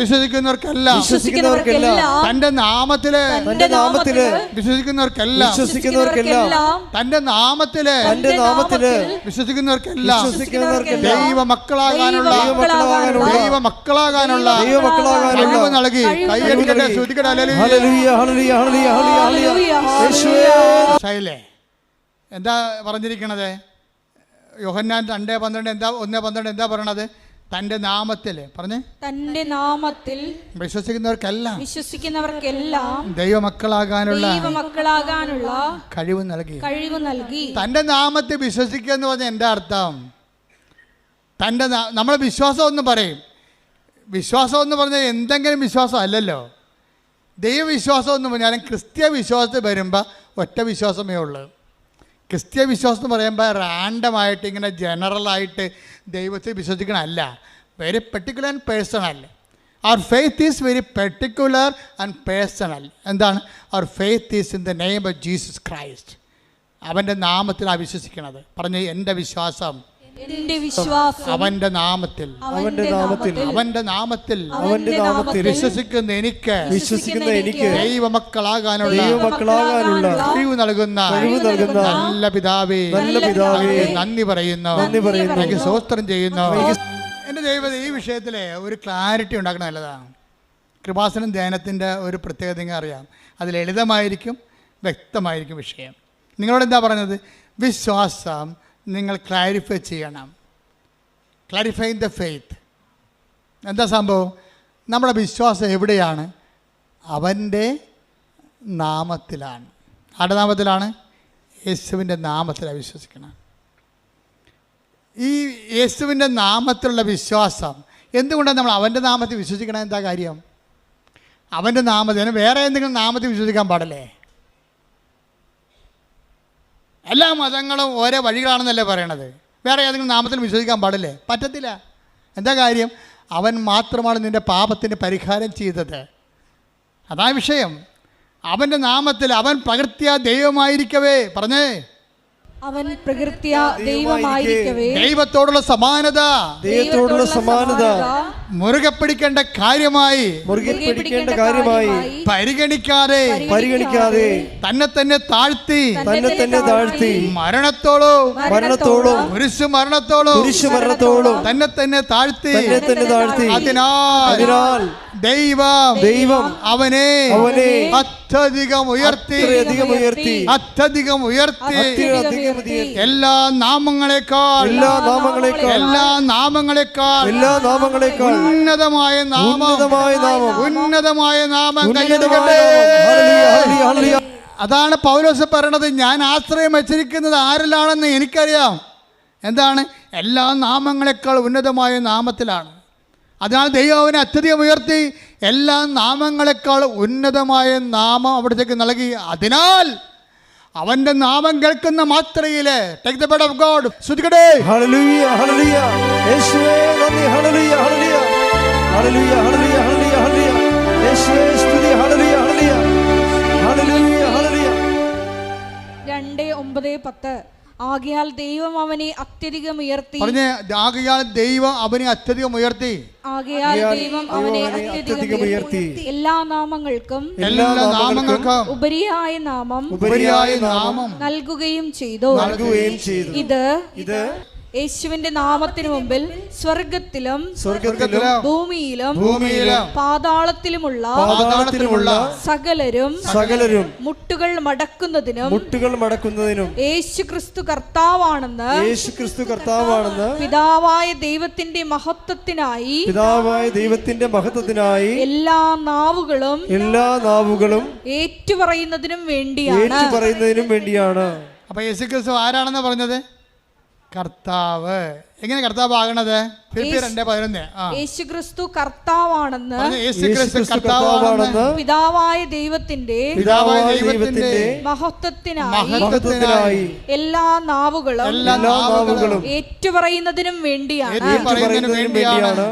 വിശ്വസിക്കുന്നവർക്കെല്ലാം തന്റെ നാമത്തില് വിശ്വസിക്കുന്നവർക്കെല്ലാം തന്റെ നാമത്തില് വിശ്വസിക്കുന്നവർക്കെല്ലാം ദൈവമക്കളാകാനുള്ള കഴിവ് നൽകി. കൈയടിക്കട്ടെ, ശ്രുതിക്കട്ടെ. ശൈലേ, എന്താ പറഞ്ഞിരിക്കണത്? യോഹന്നാൻ 2:12 എന്താ 1:12 എന്താ പറയണത്? തന്റെ നാമത്തിൽ, പറഞ്ഞേ, തന്റെ നാമത്തിൽ വിശ്വസിക്കുന്നവർക്കെല്ലാം ദൈവമക്കളാകാനുള്ള കഴിവ് നൽകി. തന്റെ നാമത്തിൽ വിശ്വസിക്കുക എന്ന് പറഞ്ഞാൽ എന്താ അർത്ഥം? നമ്മളെ വിശ്വാസം എന്ന് പറയും. വിശ്വാസം എന്ന് പറഞ്ഞാൽ എന്തെങ്കിലും വിശ്വാസം അല്ലല്ലോ. ദൈവവിശ്വാസം എന്ന് പറഞ്ഞാലും ക്രിസ്തീയ വിശ്വാസത്തിൽ വരുമ്പോൾ ഒറ്റ വിശ്വാസമേ ഉള്ളൂ. ക്രിസ്തീയ വിശ്വാസം എന്ന് പറയുമ്പോൾ റാൻഡമായിട്ട് ഇങ്ങനെ ജനറലായിട്ട് ദൈവത്തെ വിശ്വസിക്കണമല്ല. Very particular and personal. Our faith is very particular and personal. എന്താണ്? Our faith is in the name of Jesus Christ. അവൻ്റെ നാമത്തിലാണ് വിശ്വസിക്കുന്നത്. പറഞ്ഞ്, എൻ്റെ വിശ്വാസം അവന്റെ നാമത്തിൽ വിശ്വസിക്കുന്ന എനിക്ക് ദൈവമക്കളാകാനുള്ള കഴിവ് നൽകുന്ന നല്ല പിതാവേ, നന്ദി പറയുന്നു, എനിക്ക് സ്തോത്രം ചെയ്യുന്നു. എൻ്റെ ദൈവം, ഈ വിഷയത്തിലെ ഒരു ക്ലാരിറ്റി ഉണ്ടാക്കണം നല്ലതാണ്. കൃപാസനം ധ്യാനത്തിൻ്റെ ഒരു പ്രത്യേകത നിങ്ങൾ അറിയാം. അത് ലളിതമായിരിക്കും, വ്യക്തമായിരിക്കും വിഷയം. നിങ്ങളോട് എന്താ പറഞ്ഞത്? വിശ്വാസം നിങ്ങൾ ക്ലാരിഫൈ ചെയ്യണം. Clarify the faith. എന്താ സംഭവം? നമ്മുടെ വിശ്വാസം എവിടെയാണ്? അവൻ്റെ നാമത്തിലാണ്. ആരുടെ നാമത്തിലാണ്? യേശുവിൻ്റെ നാമത്തിലാണ് വിശ്വസിക്കണം. ഈ യേശുവിൻ്റെ നാമത്തിലുള്ള വിശ്വാസം എന്തുകൊണ്ടാണ് നമ്മൾ അവൻ്റെ നാമത്തിൽ വിശ്വസിക്കണം? എന്താ കാര്യം? അവൻ്റെ നാമത്തിൽ, വേറെ എന്തെങ്കിലും നാമത്തിൽ വിശ്വസിക്കാൻ പാടില്ലേ? എല്ലാ മതങ്ങളും ഓരോ വഴികളാണെന്നല്ലേ പറയണത്. വേറെ ഏതെങ്കിലും നാമത്തിൽ വിശ്വസിക്കാൻ പാടില്ലേ? പറ്റത്തില്ല. എന്താ കാര്യം? അവൻ മാത്രമാണ് നിൻ്റെ പാപത്തിന് പരിഹാരം ചെയ്തത്. അതാ വിഷയം. അവൻ്റെ നാമത്തിൽ അവൻ പ്രകൃത്യാ ദൈവമായിരിക്കവേ, പറഞ്ഞേ, അവൻ പ്രകൃത്യ ദൈവമായിരിക്കവേ ദൈവത്തോടുള്ള സമാനത മുറുകെ പിടിക്കേണ്ട കാര്യമായി പരിഗണിക്കാതെ തന്നെ തന്നെ താഴ്ത്തി മരണത്തോളം കുരിശു മരണത്തോളം തന്നെ തന്നെ താഴ്ത്തി. അതിനാൽ ദൈവം അവനെ അത്യധികം ഉയർത്തി എല്ലാ നാമങ്ങളെക്കാൾ ഉന്നതമായ നാമം കൈയെടുക്കട്ടെ. അതാണ് പൗലോസ് പറയണത്. ഞാൻ ആശ്രയം വച്ചിരിക്കുന്നത് ആരിലാണെന്ന് എനിക്കറിയാം. എന്താണ്? എല്ലാ നാമങ്ങളെക്കാൾ ഉന്നതമായ നാമത്തിലാണ്. അതിനാൽ ദൈവം അവനെ അത്യധികം ഉയർത്തി എല്ലാ നാമങ്ങളെക്കാൾ ഉന്നതമായ നാമം അവിടത്തേക്ക് നൽകി. അതിനാൽ അവന്റെ നാമം കേൾക്കുന്ന മാത്രയില് take the word of God. ശ്രുതികടേ, ഹല്ലേലൂയ ഹല്ലേലൂയ. യേശുവേ നന്ദി. ഹല്ലേലൂയ ഹല്ലേലൂയ ഹല്ലേലൂയ ഹല്ലേലൂയ ഹല്ലേലൂയ. യേശുവേ സ്തുതി. ഹല്ലേലൂയ ഹല്ലേലൂയ ഹല്ലേലൂയ ഹല്ലേലൂയ. 2:9-10 ആകയാൽ ദൈവം അവനെ അത്യധികം ഉയർത്തി. പറഞ്ഞേ, ആകയാൽ ദൈവം അവനെ അത്യധികം ഉയർത്തി. ആകയാൽ ദൈവം അവനെ അത്യധികം ഉയർത്തി. എല്ലാ നാമങ്ങൾക്കും ഉപരിയായ നാമം നൽകുകയും ചെയ്തു. ഇത് യേശുവിന്റെ നാമത്തിനു മുമ്പിൽ സ്വർഗത്തിലും ഭൂമിയിലും പാതാളത്തിലുമുള്ള സകലരും മുട്ടുകൾ മടക്കുന്നതിനും യേശു ക്രിസ്തു കർത്താവാണെന്ന് പിതാവായ ദൈവത്തിന്റെ മഹത്വത്തിനായി എല്ലാ നാവുകളും ഏറ്റുപറയുന്നതിനും വേണ്ടിയാണ്. അപ്പൊ യേശു ക്രിസ്തു ആരാണെന്ന് പറഞ്ഞത്? കർത്താവ്. എങ്ങനെ കർത്താവ് ആകണത്? യേശു ക്രിസ്തു കർത്താവാണെന്ന് പിതാവായ ദൈവത്തിന്റെ മഹത്വത്തിനായി എല്ലാ നാവുകളും ഏറ്റുപറയുന്നതിനും വേണ്ടിയാണ്.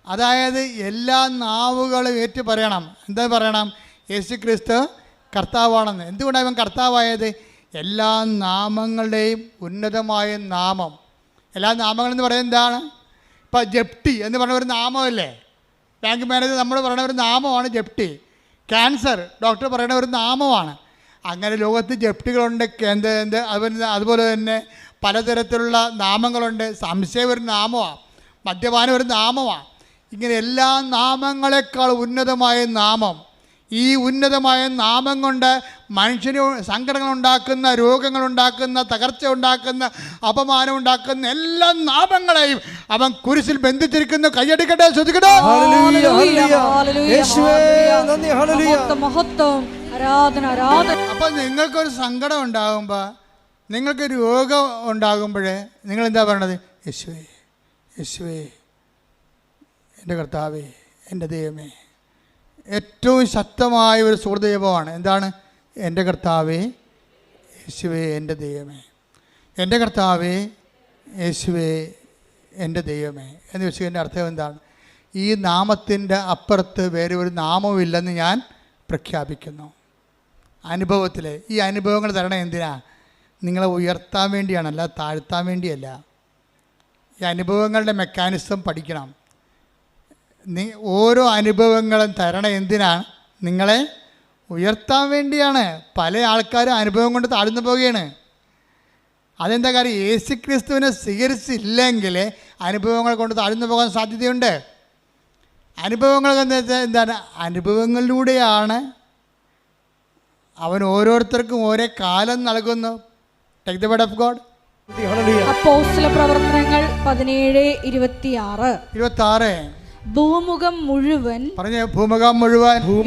അതായത് എല്ലാ നാവുകളും ഏറ്റു പറയണം. എന്താ പറയണം? യേശു ക്രിസ്തു കർത്താവാണെന്ന്. എന്തുകൊണ്ടാണ് ഇവൻ കർത്താവായത്? എല്ലാ നാമങ്ങളുടെയും ഉന്നതമായ നാമം. എല്ലാ നാമങ്ങളെന്ന് പറയുന്നത് എന്താണ്? ഇപ്പം ജപ്തി എന്ന് പറഞ്ഞ ഒരു നാമമല്ലേ? ബാങ്ക് മാനേജർ നമ്മൾ പറയുന്ന ഒരു നാമമാണ് ജപ്തി. ക്യാൻസർ ഡോക്ടർ പറയുന്ന ഒരു നാമമാണ്. അങ്ങനെ ലോകത്ത് ജപ്തികളുണ്ട്. അതുപോലെ തന്നെ പലതരത്തിലുള്ള നാമങ്ങളുണ്ട്. സംശയം ഒരു നാമമാണ്, മദ്യപാനം ഒരു നാമമാണ്. ഇങ്ങനെ എല്ലാ നാമങ്ങളെക്കാൾ ഉന്നതമായ നാമം. ഈ ഉന്നതമായ നാമം കൊണ്ട് മനുഷ്യന് സങ്കടങ്ങളുണ്ടാക്കുന്ന, രോഗങ്ങളുണ്ടാക്കുന്ന, തകർച്ച ഉണ്ടാക്കുന്ന, അപമാനം ഉണ്ടാക്കുന്ന എല്ലാ നാമങ്ങളെയും അവൻ കുരിശിൽ ബന്ധിച്ചിരിക്കുന്നു. കയ്യടിക്കട്ടെ, ശ്രദ്ധിക്കട്ടെ. അപ്പൊ നിങ്ങൾക്കൊരു സങ്കടം ഉണ്ടാകുമ്പോൾ, നിങ്ങൾക്ക് രോഗം ഉണ്ടാകുമ്പോഴേ നിങ്ങൾ എന്താ പറയണത്? യേശുവേ, യേശുവേ, എൻ്റെ കർത്താവേ, എൻ്റെ ദൈവമേ. ഏറ്റവും ശക്തമായ ഒരു സുഹൃദൈവമാണ്. എന്താണ്? എൻ്റെ കർത്താവേ, യേശുവേ, എൻ്റെ ദൈവമേ. എൻ്റെ കർത്താവേ, യേശുവേ, എൻ്റെ ദൈവമേ എന്ന് വെച്ചതിൻ്റെ അർത്ഥം എന്താണ്? ഈ നാമത്തിൻ്റെ അപ്പുറത്ത് വേറെ ഒരു നാമവുമില്ലെന്ന് ഞാൻ പ്രഖ്യാപിക്കുന്നു. അനുഭവത്തിൽ ഈ അനുഭവങ്ങൾ തരണം എന്തിനാ? നിങ്ങളെ ഉയർത്താൻ വേണ്ടിയാണ്, അല്ല താഴ്ത്താൻ വേണ്ടിയല്ല. ഈ അനുഭവങ്ങളുടെ മെക്കാനിസം പഠിക്കണം. ഓരോ അനുഭവങ്ങളും തരണം എന്തിനാണ്? നിങ്ങളെ ഉയർത്താൻ വേണ്ടിയാണ്. പല ആൾക്കാരും അനുഭവം കൊണ്ട് താഴ്ന്നു പോവുകയാണ്. അതെന്താ കാര്യം? യേശു ക്രിസ്തുവിനെ സ്വീകരിച്ചില്ലെങ്കിൽ അനുഭവങ്ങൾ കൊണ്ട് താഴ്ന്നു പോകാൻ സാധ്യതയുണ്ട്. അനുഭവങ്ങൾ എന്താണ്? അനുഭവങ്ങളിലൂടെയാണ് അവൻ ഓരോരുത്തർക്കും ഓരോ കാലം നൽകുന്നു. Take the word of God. അപ്പോസ്തലപ്രവർത്തനങ്ങൾ 17:26. ഭൂമുഖം മുഴുവൻ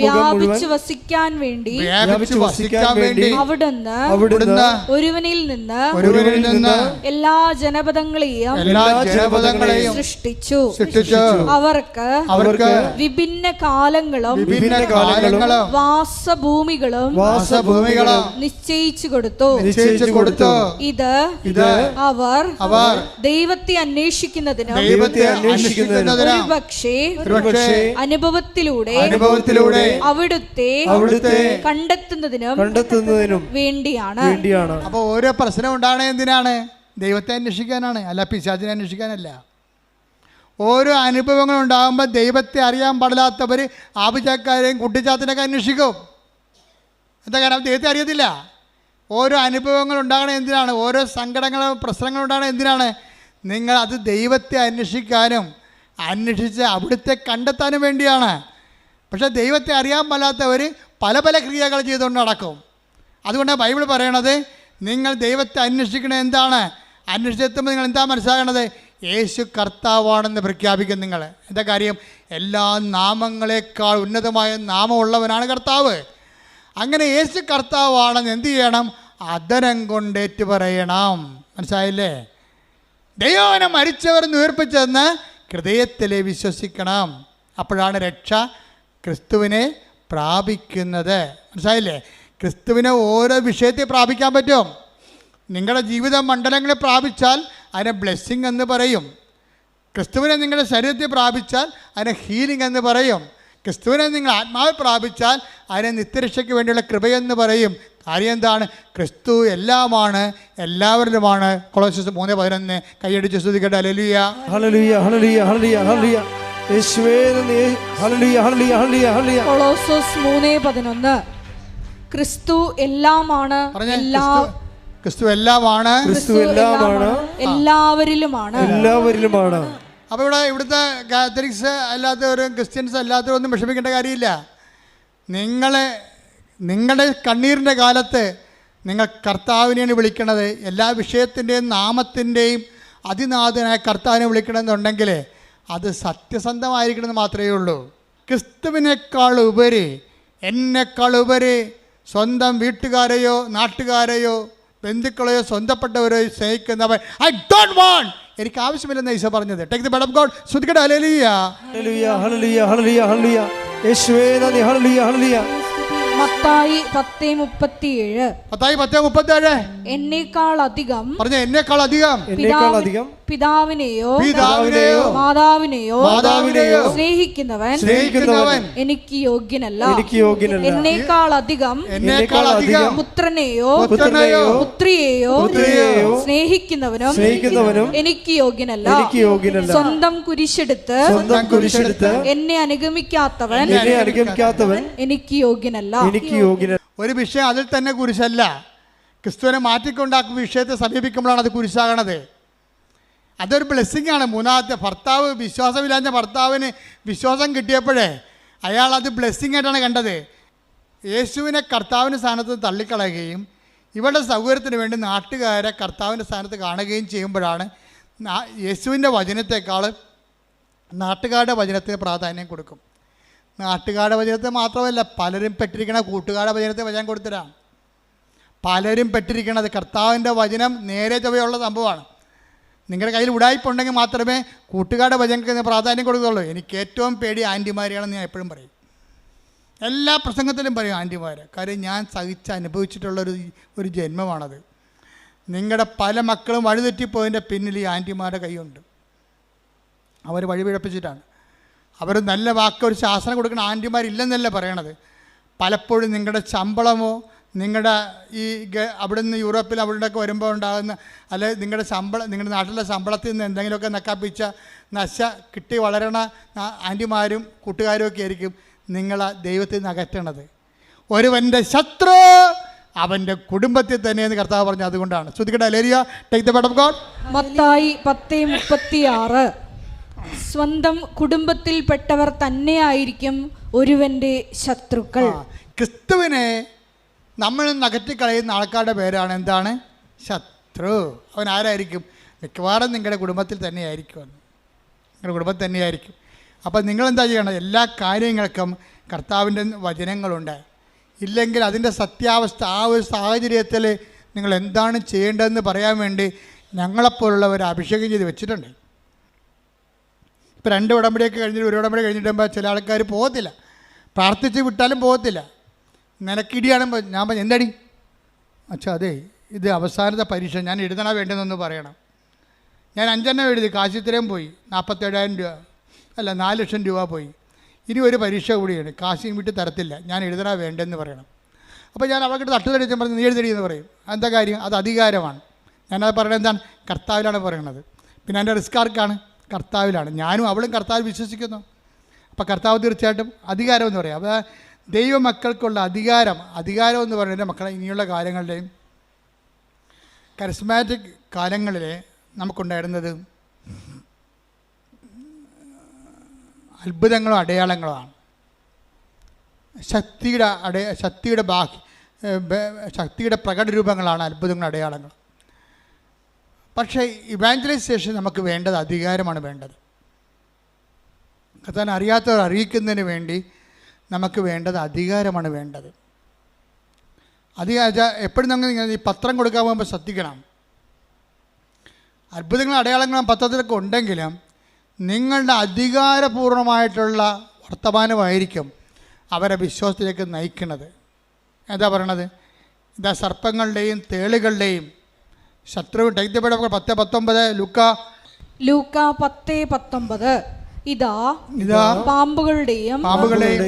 വ്യാപിച്ചു വസിക്കാൻ വേണ്ടി അവിടുന്ന് ഒരുവനിൽ നിന്ന് എല്ലാ ജനപദങ്ങളെയും സൃഷ്ടിച്ചു. അവർക്ക് വിഭിന്ന കാലങ്ങളും വാസഭൂമികളും നിശ്ചയിച്ചു കൊടുത്തു. ഇത് അവർ ദൈവത്തെ അന്വേഷിക്കുന്നതിനും ഒരുപക്ഷേ അനുഭവത്തിലൂടെ അവിടുത്തെ കണ്ടെത്തുന്നതിനും വേണ്ടിയാണ്. അപ്പോൾ ഓരോ പ്രശ്നം ഉണ്ടാകണേ എന്തിനാണ്? ദൈവത്തെ അന്വേഷിക്കാനാണ്, അല്ല പിശാചിനെ അന്വേഷിക്കാനല്ല. ഓരോ അനുഭവങ്ങൾ ഉണ്ടാകുമ്പോൾ ദൈവത്തെ അറിയാൻ പാടില്ലാത്തവർ ആഭിചാക്കാരെയും കുട്ടിച്ചാത്തിനൊക്കെ അന്വേഷിക്കും. എന്താ കാരണം? ദൈവത്തെ അറിയത്തില്ല. ഓരോ അനുഭവങ്ങൾ ഉണ്ടാകണേ എന്തിനാണ്? ഓരോ സങ്കടങ്ങളും പ്രശ്നങ്ങളും ഉണ്ടാകണേ എന്തിനാണ്? നിങ്ങൾ അത് ദൈവത്തെ അന്വേഷിക്കാനും അന്വേഷിച്ച് അവിടുത്തെ കണ്ടെത്താനും വേണ്ടിയാണ്. പക്ഷേ ദൈവത്തെ അറിയാൻ പാടില്ലാത്തവർ പല പല ക്രിയകൾ ചെയ്തുകൊണ്ട് നടക്കും. അതുകൊണ്ടാണ് ബൈബിൾ പറയണത്, നിങ്ങൾ ദൈവത്തെ അന്വേഷിക്കണത് എന്താണ്? അന്വേഷിച്ചെത്തുമ്പോൾ നിങ്ങൾ എന്താ മനസ്സിലാകണത്? യേശു കർത്താവാണെന്ന് പ്രഖ്യാപിക്കും. നിങ്ങൾ എന്താ കാര്യം? എല്ലാ നാമങ്ങളെക്കാൾ ഉന്നതമായ നാമമുള്ളവനാണ് കർത്താവ്. അങ്ങനെ യേശു കർത്താവാണെന്ന് എന്ത് ചെയ്യണം? അധരം കൊണ്ടേറ്റ് പറയണം. മനസ്സിലായില്ലേ? ദൈവനെ മരിച്ചവർ ഉയർപ്പിച്ചെന്ന് ഹൃദയത്തിലെ വിശ്വസിക്കണം. അപ്പോഴാണ് രക്ഷ ക്രിസ്തുവിനെ പ്രാപിക്കുന്നത്. മനസ്സിലായില്ലേ? ക്രിസ്തുവിനെ ഓരോ വിഷയത്തെ പ്രാപിക്കാൻ പറ്റും. നിങ്ങളുടെ ജീവിത മണ്ഡലങ്ങളെ പ്രാപിച്ചാൽ അതിനെ ബ്ലെസ്സിങ് എന്ന് പറയും. ക്രിസ്തുവിനെ നിങ്ങളുടെ ശരീരത്തെ പ്രാപിച്ചാൽ അതിനെ ഹീലിംഗ് എന്ന് പറയും. ക്രിസ്തുവിനെ നിങ്ങൾ ആത്മാവിൽ പ്രാപിച്ചാൽ അതിനെ നിത്യരക്ഷയ്ക്ക് വേണ്ടിയുള്ള കൃപയെന്ന് പറയും. കാര്യം എന്താണ്? ക്രിസ്തു എല്ലാമാണ്, എല്ലാവരിലുമാണ്. കൊളോസ്യസ് 3:11 കൈയടിച്ച് സ്തുതിക്കട്ടെ. ഹല്ലേലൂയ, ഹല്ലേലൂയ, ഹല്ലേലൂയ, ഹല്ലേലൂയ, ഹല്ലേലൂയ. യേശുവേ നന്ദി. ഹല്ലേലൂയ, ഹല്ലേലൂയ, ഹല്ലേലൂയ, ഹല്ലേലൂയ. കൊളോസ്സോസ് 3:11 ക്രിസ്തു എല്ലാമാണ്, ക്രിസ്തു എല്ലാമാണ്, ക്രിസ്തു എല്ലാമാണ്, എല്ലാവരിലുമാണ്, എല്ലാവരിലുമാണ്. അപ്പോൾ ഇവിടുത്തെ കാത്തലിക്സ് അല്ലാത്തവരും ക്രിസ്ത്യൻസ് അല്ലാത്തവരും ഒന്നും വിഷമിക്കേണ്ട കാര്യമില്ല. നിങ്ങളുടെ കണ്ണീരിൻ്റെ കാലത്ത് നിങ്ങൾ കർത്താവിനെയാണ് വിളിക്കണത്. എല്ലാ വിഷയത്തിൻ്റെയും നാമത്തിൻ്റെയും അതിനാഥനായ കർത്താവിനെ വിളിക്കണമെന്നുണ്ടെങ്കിൽ അത് സത്യസന്ധമായിരിക്കണമെന്ന് മാത്രമേ ഉള്ളൂ. ക്രിസ്തുവിനേക്കാൾ ഉപരി, എന്നെക്കാൾ ഉപരി സ്വന്തം വീട്ടുകാരെയോ നാട്ടുകാരെയോ ബന്ധുക്കളെയോ സ്വന്തപ്പെട്ടവരെയോ സ്നേഹിക്കുന്നവൻ ഐ ഡോണ്ട് വാണ്ട്, എനിക്ക് ആവശ്യമില്ലെന്ന് ഈശോ പറഞ്ഞത്. Take the blood of God. സ്തുതിക്കട്ടെ. ഹല്ലേലൂയ, ഹല്ലേലൂയ, ഹല്ലേലൂയ, ഹല്ലേലൂയ, ഹല്ലേലൂയ. യേശുവേ നന്ദി. ഹല്ലേലൂയ, ഹല്ലേലൂയ. മത്തായി 10:37 എന്നേക്കാൾ അധികം, പറഞ്ഞ എന്നേക്കാൾ അധികം, പിതാവിനെയോ മാതാവിനെയോ സ്നേഹിക്കുന്നവൻ എനിക്ക് യോഗ്യനല്ല. എന്നേക്കാൾ അധികം പുത്രനെയോ പുത്രിയെയോ സ്നേഹിക്കുന്നവനും എനിക്ക് യോഗ്യനല്ല. സ്വന്തം കുരിശെടുത്ത് എന്നെ അനുഗമിക്കാത്തവൻ എനിക്ക് യോഗ്യനല്ല. ഒരു വിഷയം അതിൽ തന്നെ കുരിശല്ല. ക്രിസ്തുവിനെ മാറ്റിക്കൊണ്ടാക്കുന്ന വിഷയത്തെ സമീപിക്കുമ്പോഴാണ് അത് കുരിശാകണത്. അതൊരു ബ്ലെസ്സിങ് ആണ്. മൂന്നാമത്തെ ഭർത്താവ്, വിശ്വാസമില്ലാത്ത ഭർത്താവിന് വിശ്വാസം കിട്ടിയപ്പോഴേ അയാൾ അത് ബ്ലെസ്സിങ് ആയിട്ടാണ് കണ്ടത്. യേശുവിനെ കർത്താവിൻ്റെ സ്ഥാനത്ത് തള്ളിക്കളയുകയും ഇവരുടെ സൗകര്യത്തിന് വേണ്ടി നാട്ടുകാരെ കർത്താവിൻ്റെ സ്ഥാനത്ത് കാണുകയും ചെയ്യുമ്പോഴാണ് യേശുവിൻ്റെ വചനത്തെക്കാൾ നാട്ടുകാരുടെ വചനത്തിന് പ്രാധാന്യം കൊടുക്കും. നാട്ടുകാരുടെ വചനത്തെ മാത്രമല്ല, പലരും പെട്ടിരിക്കണ കൂട്ടുകാരുടെ വചനത്തെ വചനം കൊടുത്തിട്ടാണ്. പലരും പെട്ടിരിക്കണത് കർത്താവിൻ്റെ വചനം നേരെ ചൊവ്വയുള്ള സംഭവമാണ്. നിങ്ങളുടെ കയ്യിൽ ഉടായ്പുണ്ടെങ്കിൽ മാത്രമേ കൂട്ടുകാരുടെ വചനത്തിന് പ്രാധാന്യം കൊടുക്കുകയുള്ളൂ. എനിക്ക് ഏറ്റവും പേടി ആൻറ്റിമാരെയാണെന്ന് ഞാൻ എപ്പോഴും പറയും. എല്ലാ പ്രസംഗത്തിലും പറയും ആൻറ്റിമാരെ. കാര്യം ഞാൻ അനുഭവിച്ചിട്ടുള്ളൊരു ജന്മമാണത്. നിങ്ങളുടെ പല മക്കളും വഴിതെറ്റിപ്പോയതിൻ്റെ പിന്നിൽ ഈ ആൻറ്റിമാരുടെ കൈയുണ്ട്. അവർ വഴിപിഴപ്പിച്ചിട്ടാണ്. അവർ നല്ല വാക്ക് ഒരു ശാസനം കൊടുക്കുന്ന ആൻറ്റിമാരില്ലെന്നല്ല പറയണത്. പലപ്പോഴും നിങ്ങളുടെ ശമ്പളമോ നിങ്ങളുടെ ഈ അവിടെ നിന്ന് യൂറോപ്പിൽ അവിടെയൊക്കെ വരുമ്പോൾ ഉണ്ടാകുന്ന അല്ലെങ്കിൽ നിങ്ങളുടെ നാട്ടിലെ ശമ്പളത്തിൽ നിന്ന് എന്തെങ്കിലുമൊക്കെ നക്കാപ്പിച്ച കിട്ടി വളരണ ആൻറ്റിമാരും കൂട്ടുകാരും ഒക്കെ ആയിരിക്കും നിങ്ങളെ ദൈവത്തിൽ നിന്ന് അകറ്റണത്. ഒരുവൻ്റെ ശത്രു അവൻ്റെ കുടുംബത്തിൽ തന്നെയെന്ന് കർത്താവ് പറഞ്ഞു. അതുകൊണ്ടാണ്. ശ്രുതിക്കട്ടെ. ഹല്ലേലൂയ. Take the word of God. മത്തായി 10:36 സ്വന്തം കുടുംബത്തിൽപ്പെട്ടവർ തന്നെയായിരിക്കും ഒരുവൻ്റെ ശത്രുക്കൾ. ക്രിസ്തുവിനെ നമ്മൾ അകറ്റിക്കളയുന്ന ആൾക്കാരുടെ പേരാണ് എന്താണ്? ശത്രു. അവൻ ആരായിരിക്കും? മിക്കവാറും നിങ്ങളുടെ കുടുംബത്തിൽ തന്നെയായിരിക്കും. നിങ്ങളുടെ കുടുംബത്തിൽ തന്നെയായിരിക്കും. അപ്പോൾ നിങ്ങളെന്താ ചെയ്യണം? എല്ലാ കാര്യങ്ങൾക്കും കർത്താവിൻ്റെ വചനങ്ങളുണ്ട്. ഇല്ലെങ്കിൽ അതിൻ്റെ സത്യാവസ്ഥ ആ ഒരു സാഹചര്യത്തിൽ നിങ്ങൾ എന്താണ് ചെയ്യേണ്ടതെന്ന് പറയാൻ വേണ്ടി ഞങ്ങളെപ്പോലുള്ളവർ അഭിഷേകം ചെയ്ത് വെച്ചിട്ടുണ്ട്. ഇപ്പോൾ 2 ഉടമ്പടിയൊക്കെ കഴിഞ്ഞിട്ട് 1 ഉടമ്പടി കഴിഞ്ഞിട്ടുമ്പോൾ ചില ആൾക്കാർ പോകത്തില്ല. പ്രാർത്ഥിച്ച് വിട്ടാലും പോകത്തില്ല. നിനക്കിടിയാണെങ്കിൽ ഞാൻ പറഞ്ഞു എന്തടി അച്ഛാ അതെ ഇത് അവസാനത്തെ പരീക്ഷ ഞാൻ എഴുതണ വേണ്ടെന്നൊന്ന് പറയണം. ഞാൻ 5 എണ്ണം എഴുതി, കാശ് ഇത്രയും പോയി, 47,000 രൂപ അല്ല 4 ലക്ഷം രൂപ പോയി. ഇനി ഒരു പരീക്ഷ കൂടിയാണ്, കാശും വിട്ട് തരത്തില്ല, ഞാൻ എഴുതണ വേണ്ടെന്ന് പറയണം. അപ്പോൾ ഞാൻ അവർക്ക് തട്ടുതടിച്ച് പറഞ്ഞ് നീ എഴുതടി എന്ന് പറയും. എന്താ കാര്യം? അത് അധികാരമാണ്. ഞാനത് പറയുന്നത് എന്താണ്? കർത്താവിലാണ് പറയണത്. പിന്നെ എൻ്റെ റിസ്ക് ആർക്കാണ്? കർത്താവിലാണ്. ഞാനും അവളും കർത്താവിൽ വിശ്വസിക്കുന്നു. അപ്പോൾ കർത്താവ് തീർച്ചയായിട്ടും അധികാരം എന്ന് പറയും. അപ്പോൾ ദൈവമക്കൾക്കുള്ള അധികാരം എന്ന് പറയുന്നത് മക്കളെ ഇനിയുള്ള കാലങ്ങളുടെയും കരിസ്മാറ്റിക് കാലങ്ങളിൽ നമുക്കുണ്ടായിരുന്നത് അത്ഭുതങ്ങളും അടയാളങ്ങളുമാണ്. ശക്തിയുടെ പ്രകടരൂപങ്ങളാണ് അത്ഭുതങ്ങളും അടയാളങ്ങൾ. പക്ഷേ ഇവാഞ്ചലൈസേഷൻ നമുക്ക് വേണ്ടത് അധികാരമാണ് വേണ്ടത്. കർത്താവിനെ അറിയാത്തവർ അറിയിക്കുന്നതിന് വേണ്ടി നമുക്ക് വേണ്ടത് അധികാരമാണ് വേണ്ടത്. എപ്പോഴും നമ്മൾ ഈ പത്രം കൊടുക്കാൻ പോകുമ്പോൾ ശ്രദ്ധിക്കണം. അത്ഭുതങ്ങളും അടയാളങ്ങളും പത്രത്തിലൊക്കെ ഉണ്ടെങ്കിലും നിങ്ങളുടെ അധികാരപൂർണമായിട്ടുള്ള വർത്തമാനമായിരിക്കും അവരെ വിശ്വാസത്തിലേക്ക് നയിക്കുന്നത്. എന്താ പറയണത്? ഇതാ സർപ്പങ്ങളുടെയും തേളുകളുടെയും ശത്രു. 10:19 ലൂക്ക 10:19 ഇതാ ഇതാ പാമ്പുകളുടെയും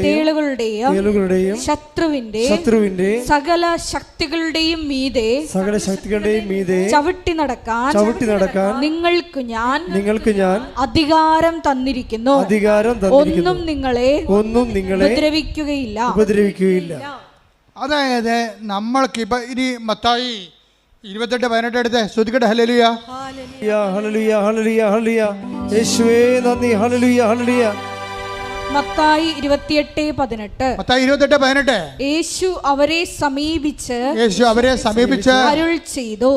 തേളുകളുടെയും ശത്രുവിന്റെ സകല ശക്തികളുടെയും മീതെ ചവിട്ടി നടക്കാൻ നിങ്ങൾക്ക് ഞാൻ അധികാരം തന്നിരിക്കുന്നു. ഒന്നും നിങ്ങളെ ഉപദ്രവിക്കുകയില്ല. അതായത് നമ്മൾക്ക് ഇപ്പൊ ഇനി മത്തായി 28:18 എടുത്ത് ശ്രുതിക്കട്ടെ. ഹല്ലേലൂയ, ഹല്ലേലൂയ, ഹല്ലേലൂയ, ഹല്ലേലൂയ. യേശുവേ നന്ദി. ഹല്ലേലൂയ, ഹല്ലേലൂയ. മത്തായി 28:18. മത്തായി 28:18. യേശു അവരെ സമീപിച്ച് അരുൾ ചെയ്തു,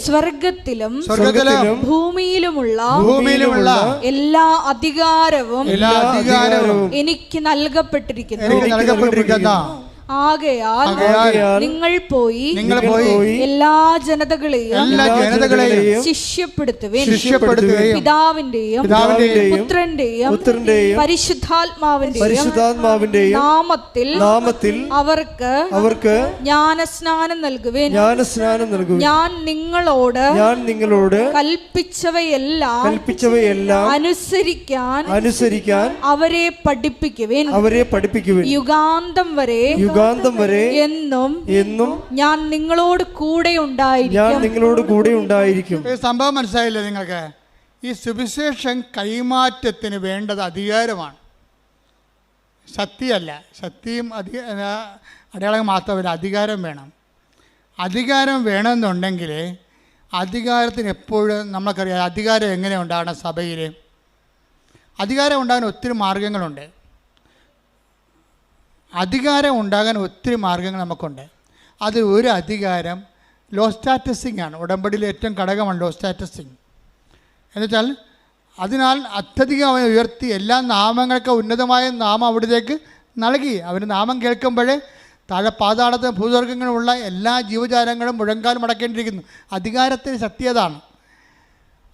സ്വർഗത്തിലും ഭൂമിയിലുമുള്ള എല്ലാ അധികാരവും എനിക്ക് നൽകപ്പെട്ടിരിക്കുന്നു. ആകയാൽ നിങ്ങൾ പോയി എല്ലാ ജനതകളെയും ശിഷ്യപ്പെടുത്തുവിൻ. പിതാവിന്റെയും പുത്രന്റെയും പരിശുദ്ധാത്മാവിന്റെയും നാമത്തിൽ അവർക്ക് ജ്ഞാനസ്നാനം നൽകുവിൻ. ഞാൻ നിങ്ങളോട് കൽപ്പിച്ചവയെല്ലാം അനുസരിക്കാൻ അവരെ പഠിപ്പിക്കുവിൻ. യുഗാന്തം വരെ എന്നും ഞാൻ നിങ്ങളോട് കൂടെ ഉണ്ടായിരിക്കും. സംഭവം മനസ്സിലായില്ലേ നിങ്ങൾക്ക്? ഈ സുവിശേഷം കൈമാറ്റത്തിന് വേണ്ടത് അധികാരമാണ്, ശക്തിയല്ല. ശക്തിയും അടയാളം മാത്രമല്ല, അധികാരം വേണം. അധികാരം വേണമെന്നുണ്ടെങ്കിൽ അധികാരത്തിന് എപ്പോഴും നമുക്കറിയാം അധികാരം എങ്ങനെ ഉണ്ടാകണം. സഭയിൽ അധികാരം ഉണ്ടാകാൻ ഒത്തിരി മാർഗങ്ങളുണ്ട്. അധികാരം ഉണ്ടാകാൻ ഒത്തിരി മാർഗങ്ങൾ നമുക്കുണ്ട്. അത് ഒരു അധികാരം ലോ സ്റ്റാറ്റസിങ് ആണ്. ഉടമ്പടിയിലെ ഏറ്റവും ഘടകമാണ് ലോ സ്റ്റാറ്റസിങ്. എന്നുവെച്ചാൽ അതിനാൽ അത്യധികം അവനെ ഉയർത്തി എല്ലാ നാമങ്ങൾക്ക് ഉന്നതമായ നാമം അവിടത്തേക്ക് നൽകി. അവന് നാമം കേൾക്കുമ്പോഴേ താഴെ പാതാളത്തെ ഭൂസ്വർഗങ്ങളുമുള്ള എല്ലാ ജീവജാലങ്ങളും മുഴങ്കാൽ മടക്കേണ്ടിയിരിക്കുന്നു. അധികാരത്തിന് ശക്തി അതാണ്.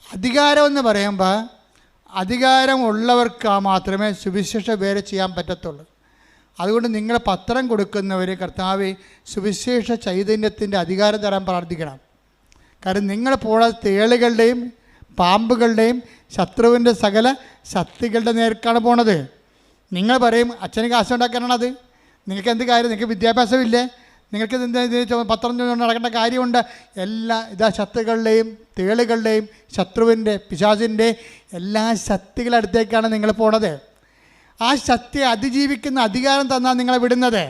അധികാരമെന്ന് പറയുമ്പോൾ അധികാരമുള്ളവർക്ക് മാത്രമേ സുവിശേഷ വേല ചെയ്യാൻ പറ്റത്തുള്ളൂ. അതുകൊണ്ട് നിങ്ങൾ പത്രം കൊടുക്കുന്നവർ കർത്താവേ സുവിശേഷ ചൈതന്യത്തിൻ്റെ അധികാരം തരാൻ പ്രാർത്ഥിക്കണം. കാരണം നിങ്ങൾ പോണ തേളുകളുടെയും പാമ്പുകളുടെയും ശത്രുവിൻ്റെ സകല ശക്തികളുടെ നേർക്കാണ് പോണത്. നിങ്ങൾ പറയും അച്ഛന് കാശുണ്ടാക്കാനാണത്. നിങ്ങൾക്ക് എന്ത് കാര്യം? നിങ്ങൾക്ക് വിദ്യാഭ്യാസമില്ലേ? നിങ്ങൾക്ക് എന്താ പത്രം നടക്കേണ്ട കാര്യമുണ്ട്? ഇതാ ശത്രുക്കളുടെയും തേളുകളുടെയും ശത്രുവിൻ്റെ പിശാചിൻ്റെ എല്ലാ ശക്തികളുടെ അടുത്തേക്കാണ് നിങ്ങൾ പോണത്. ആ ശക്തിയെ അതിജീവിക്കുന്ന അധികാരം തന്നാൽ നിങ്ങളെ വിടുന്നത്.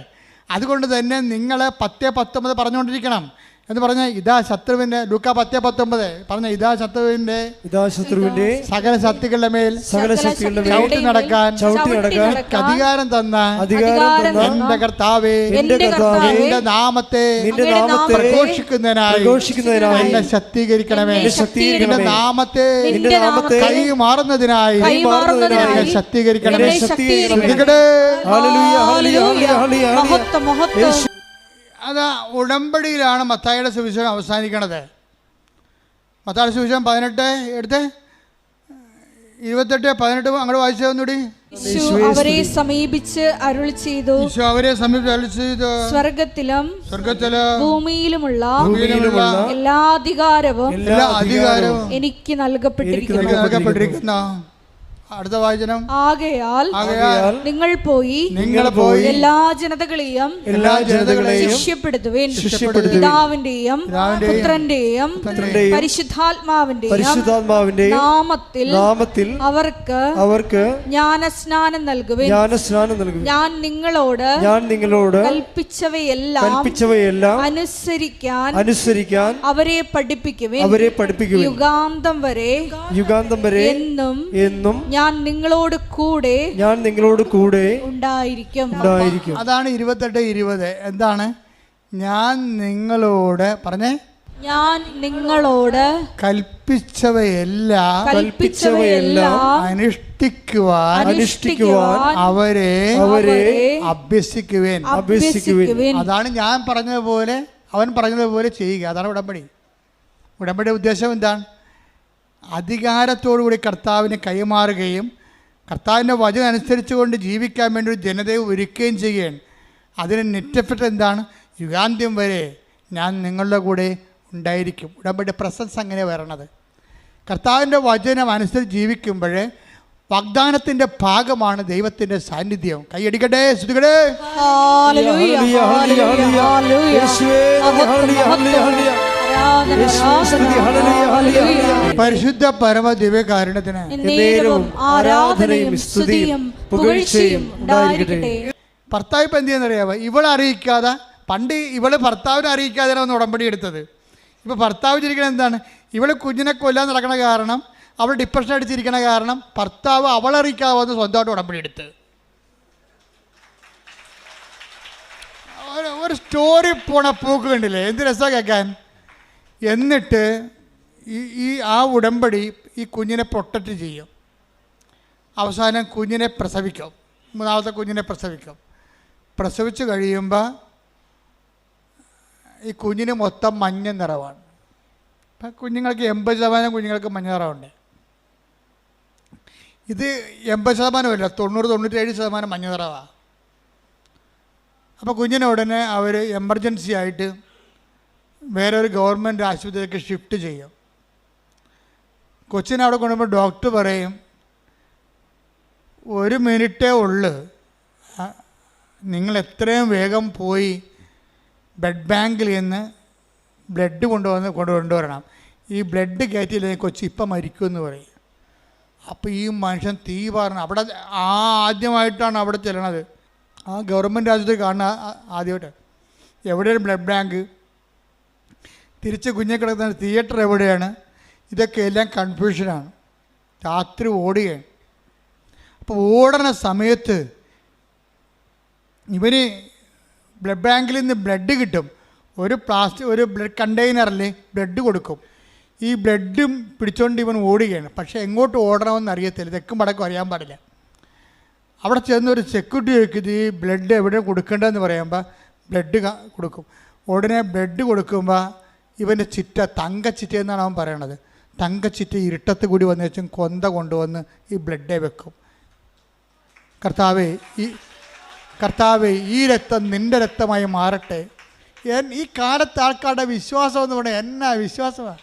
അതുകൊണ്ട് തന്നെ നിങ്ങൾ 10:19 പറഞ്ഞുകൊണ്ടിരിക്കണം എന്ന് പറഞ്ഞാൽ ഇതാ ശത്രുവിൻ്റെ ലൂക്കാ 10:19 പറഞ്ഞ ഇതാ ശത്രുവിൻ്റെ സകല ശക്തികളുടെ മേൽ ചവിട്ടി നടക്കാൻ അധികാരം തന്ന എന്റെ കർത്താവേ നിന്റെ നാമത്തെ പ്രഘോഷിക്കുന്നതിനായി എന്നെ ശക്തീകരിക്കണമേ. നിന്റെ നാമത്തെ കൈ മാറുന്നതിനായി എന്നെ ശക്തീകരിക്കണമേ. അത് ഉടമ്പടിയിലാണ് മത്തായിയുടെ സുവിശേഷം അവസാനിക്കണത്. മത്തായിയുടെ സുവിശേഷം 18 എടുത്ത് 28-18 അങ്ങോട്ട് വായിച്ചൊന്നുകൂടി. അവരെ സമീപിച്ച് അരുൾ ചെയ്തു, സ്വർഗത്തിലും ഭൂമിയിലുമുള്ള എല്ലാ അധികാരവും എനിക്ക് നൽകപ്പെട്ടിരിക്കുന്നു. അടുത്ത വാചനം. ആകയാൽ നിങ്ങൾ പോയി എല്ലാ ജനതകളെയും ശിഷ്യപ്പെടുത്തുവിൻ. പിതാവിന്റെയും പുത്രന്റെയും പരിശുദ്ധാത്മാവിന്റെയും നാമത്തിൽ അവർക്ക് ജ്ഞാനസ്നാനം നൽകുവിൻ. ഞാൻ നിങ്ങളോട് കൽപ്പിച്ചവയെല്ലാം അനുസരിക്കാൻ അവരെ പഠിപ്പിക്കുവിൻ. യുഗാന്തം വരെ എന്നും ഞാൻ നിങ്ങളോട് കൂടെ ഉണ്ടായിരിക്കും. അതാണ് 28:20. എന്താണ്? ഞാൻ നിങ്ങളോട് പറഞ്ഞേ. ഞാൻ നിങ്ങളോട് കൽപ്പിച്ചവയെല്ലാം അനുഷ്ഠിക്കുവാൻ അവരെ അഭ്യസിക്കുവേൻ. അതാണ് ഞാൻ പറഞ്ഞതുപോലെ അവൻ പറഞ്ഞതുപോലെ ചെയ്യുക. അതാണ് ഉടമ്പടി. ഉടമ്പടിയുടെ ഉദ്ദേശം എന്താണ്? അധികാരത്തോടുകൂടി കർത്താവിന് കൈമാറുകയും കർത്താവിൻ്റെ വചനം അനുസരിച്ചുകൊണ്ട് ജീവിക്കാൻ വേണ്ടി ഒരു ജനതയെ ഒരുക്കുകയും ചെയ്യുകയാണ്. അതിന് നെറ്റ് എഫക്റ്റ് എന്താണ്? യുഗാന്ത്യം വരെ ഞാൻ നിങ്ങളുടെ കൂടെ ഉണ്ടായിരിക്കും. ഉടമ്പടി പ്രസൻസ് അങ്ങനെ വരണത്. കർത്താവിൻ്റെ വചനം അനുസരിച്ച് ജീവിക്കുമ്പോൾ വാഗ്ദാനത്തിൻ്റെ ഭാഗമാണ് ദൈവത്തിൻ്റെ സാന്നിധ്യം. കൈയടിക്കട്ടെ, സ്തുതിക്കട്ടെ. ഹല്ലേലൂയ, ഹല്ലേലൂയ, ഹല്ലേലൂയ. പരിശുദ്ധ പരമ ദിവ്യകാരുണ്യത്തിന് എന്നേരവും ആരാധനയും സ്തുതിയും പുകഴ്ചയും ഉണ്ടായിരിക്കട്ടെ. ഭർത്താവ് ഇപ്പം എന്ത് ചെയ്യുന്നറിയാമോ? ഇവളെ അറിയിക്കാതെ, പണ്ട് ഇവള് ഭർത്താവിനെ അറിയിക്കാതെയാണ് ഒന്ന് ഉടമ്പടി എടുത്തത്. ഇപ്പോൾ ഭർത്താവ് ചിരിക്കണത് എന്താണ്? ഇവള് കുഞ്ഞിനെ കൊല്ലാൻ നടക്കണ കാരണം, അവൾ ഡിപ്രഷൻ അടിച്ചിരിക്കണ കാരണം ഭർത്താവ് അവളറിയിക്കാതെ വന്ന് സ്വന്തമായിട്ട് ഉടമ്പടി എടുത്ത്. ഒരു സ്റ്റോറി പോണ പോക്ക് കണ്ടില്ലേ? എന്ത് രസമാണ് കേൾക്കാൻ. എന്നിട്ട് ആ ഉടമ്പടി ഈ കുഞ്ഞിനെ പ്രൊട്ടക്റ്റ് ചെയ്യും. അവസാനം കുഞ്ഞിനെ പ്രസവിക്കും, 3ാമത്തെ കുഞ്ഞിനെ പ്രസവിക്കും. പ്രസവിച്ച് കഴിയുമ്പോൾ ഈ കുഞ്ഞിന് മൊത്തം മഞ്ഞ നിറവാണ്. ഇപ്പം കുഞ്ഞുങ്ങൾക്ക് 80% കുഞ്ഞുങ്ങൾക്ക് മഞ്ഞ നിറമുണ്ട്. ഇത് 80%, 90-97% മഞ്ഞ നിറവാണ്. അപ്പോൾ കുഞ്ഞിനെ ഉടനെ അവർ എമർജൻസി ആയിട്ട് വേറൊരു ഗവൺമെൻറ് ആശുപത്രിയിലേക്ക് ഷിഫ്റ്റ് ചെയ്യും. കൊച്ചിനെ അവിടെ കൊണ്ടുപോകുമ്പോൾ ഡോക്ടർ പറയും, 1 മിനിറ്റേ ഉള്ളൂ, നിങ്ങൾ എത്രയും വേഗം പോയി ബ്ലഡ് ബാങ്കിൽ നിന്ന് ബ്ലഡ് കൊണ്ടുവരണം. ഈ ബ്ലഡ് കയറ്റിയില്ലെങ്കിൽ കൊച്ചി ഇപ്പം മരിക്കുമെന്ന് പറയും. അപ്പോൾ ഈ മനുഷ്യൻ തീ പറഞ്ഞ് അവിടെ ആദ്യമായിട്ടാണ് അവിടെ ചെല്ലണത്. ആ ഗവൺമെൻറ് ആശുപത്രി കാണുന്ന ആദ്യമായിട്ട്. എവിടെയാണ് ബ്ലഡ് ബാങ്ക്, തിരിച്ച് കുഞ്ഞെ കിടക്കുന്ന തിയേറ്റർ എവിടെയാണ്, ഇതൊക്കെ എല്ലാം കൺഫ്യൂഷനാണ്. രാത്രി ഓടുകയാണ്. അപ്പോൾ ഓടുന്ന സമയത്ത് ഇവന് ബ്ലഡ് ബാങ്കിൽ നിന്ന് ബ്ലഡ് കിട്ടും. ഒരു ബ്ലഡ് കണ്ടെയ്നറിൽ ബ്ലഡ് കൊടുക്കും. ഈ ബ്ലഡും പിടിച്ചുകൊണ്ട് ഇവൻ ഓടുകയാണ്. പക്ഷേ എങ്ങോട്ട് ഓടണമെന്ന് അറിയത്തില്ല, തെക്കും വടക്കും അറിയാൻ പാടില്ല. അവിടെ ചെന്നൊരു സെക്യൂരിറ്റി ചോദിക്കുന്നത് ഈ ബ്ലഡ് എവിടെ കൊടുക്കേണ്ടതെന്ന് പറയുമ്പോൾ ബ്ലഡ് കൊടുക്കും. ഉടനെ ബ്ലഡ് കൊടുക്കുമ്പോൾ ഇവൻ്റെ ചിറ്റ, തങ്കച്ചിറ്റ എന്നാണ് അവൻ പറയണത്, തങ്കച്ചിറ്റ ഇരുട്ടത്ത് കൂടി വന്ന് വെച്ചും കൊന്ത കൊണ്ടുവന്ന് ഈ ബ്ലഡേ വെക്കും. കർത്താവേ ഈ രക്തം നിൻ്റെ രക്തമായി മാറട്ടെ. ഈ കാലത്ത് ആൾക്കാരുടെ വിശ്വാസം എന്ന് പറഞ്ഞാൽ എന്നാ വിശ്വാസമാണ്.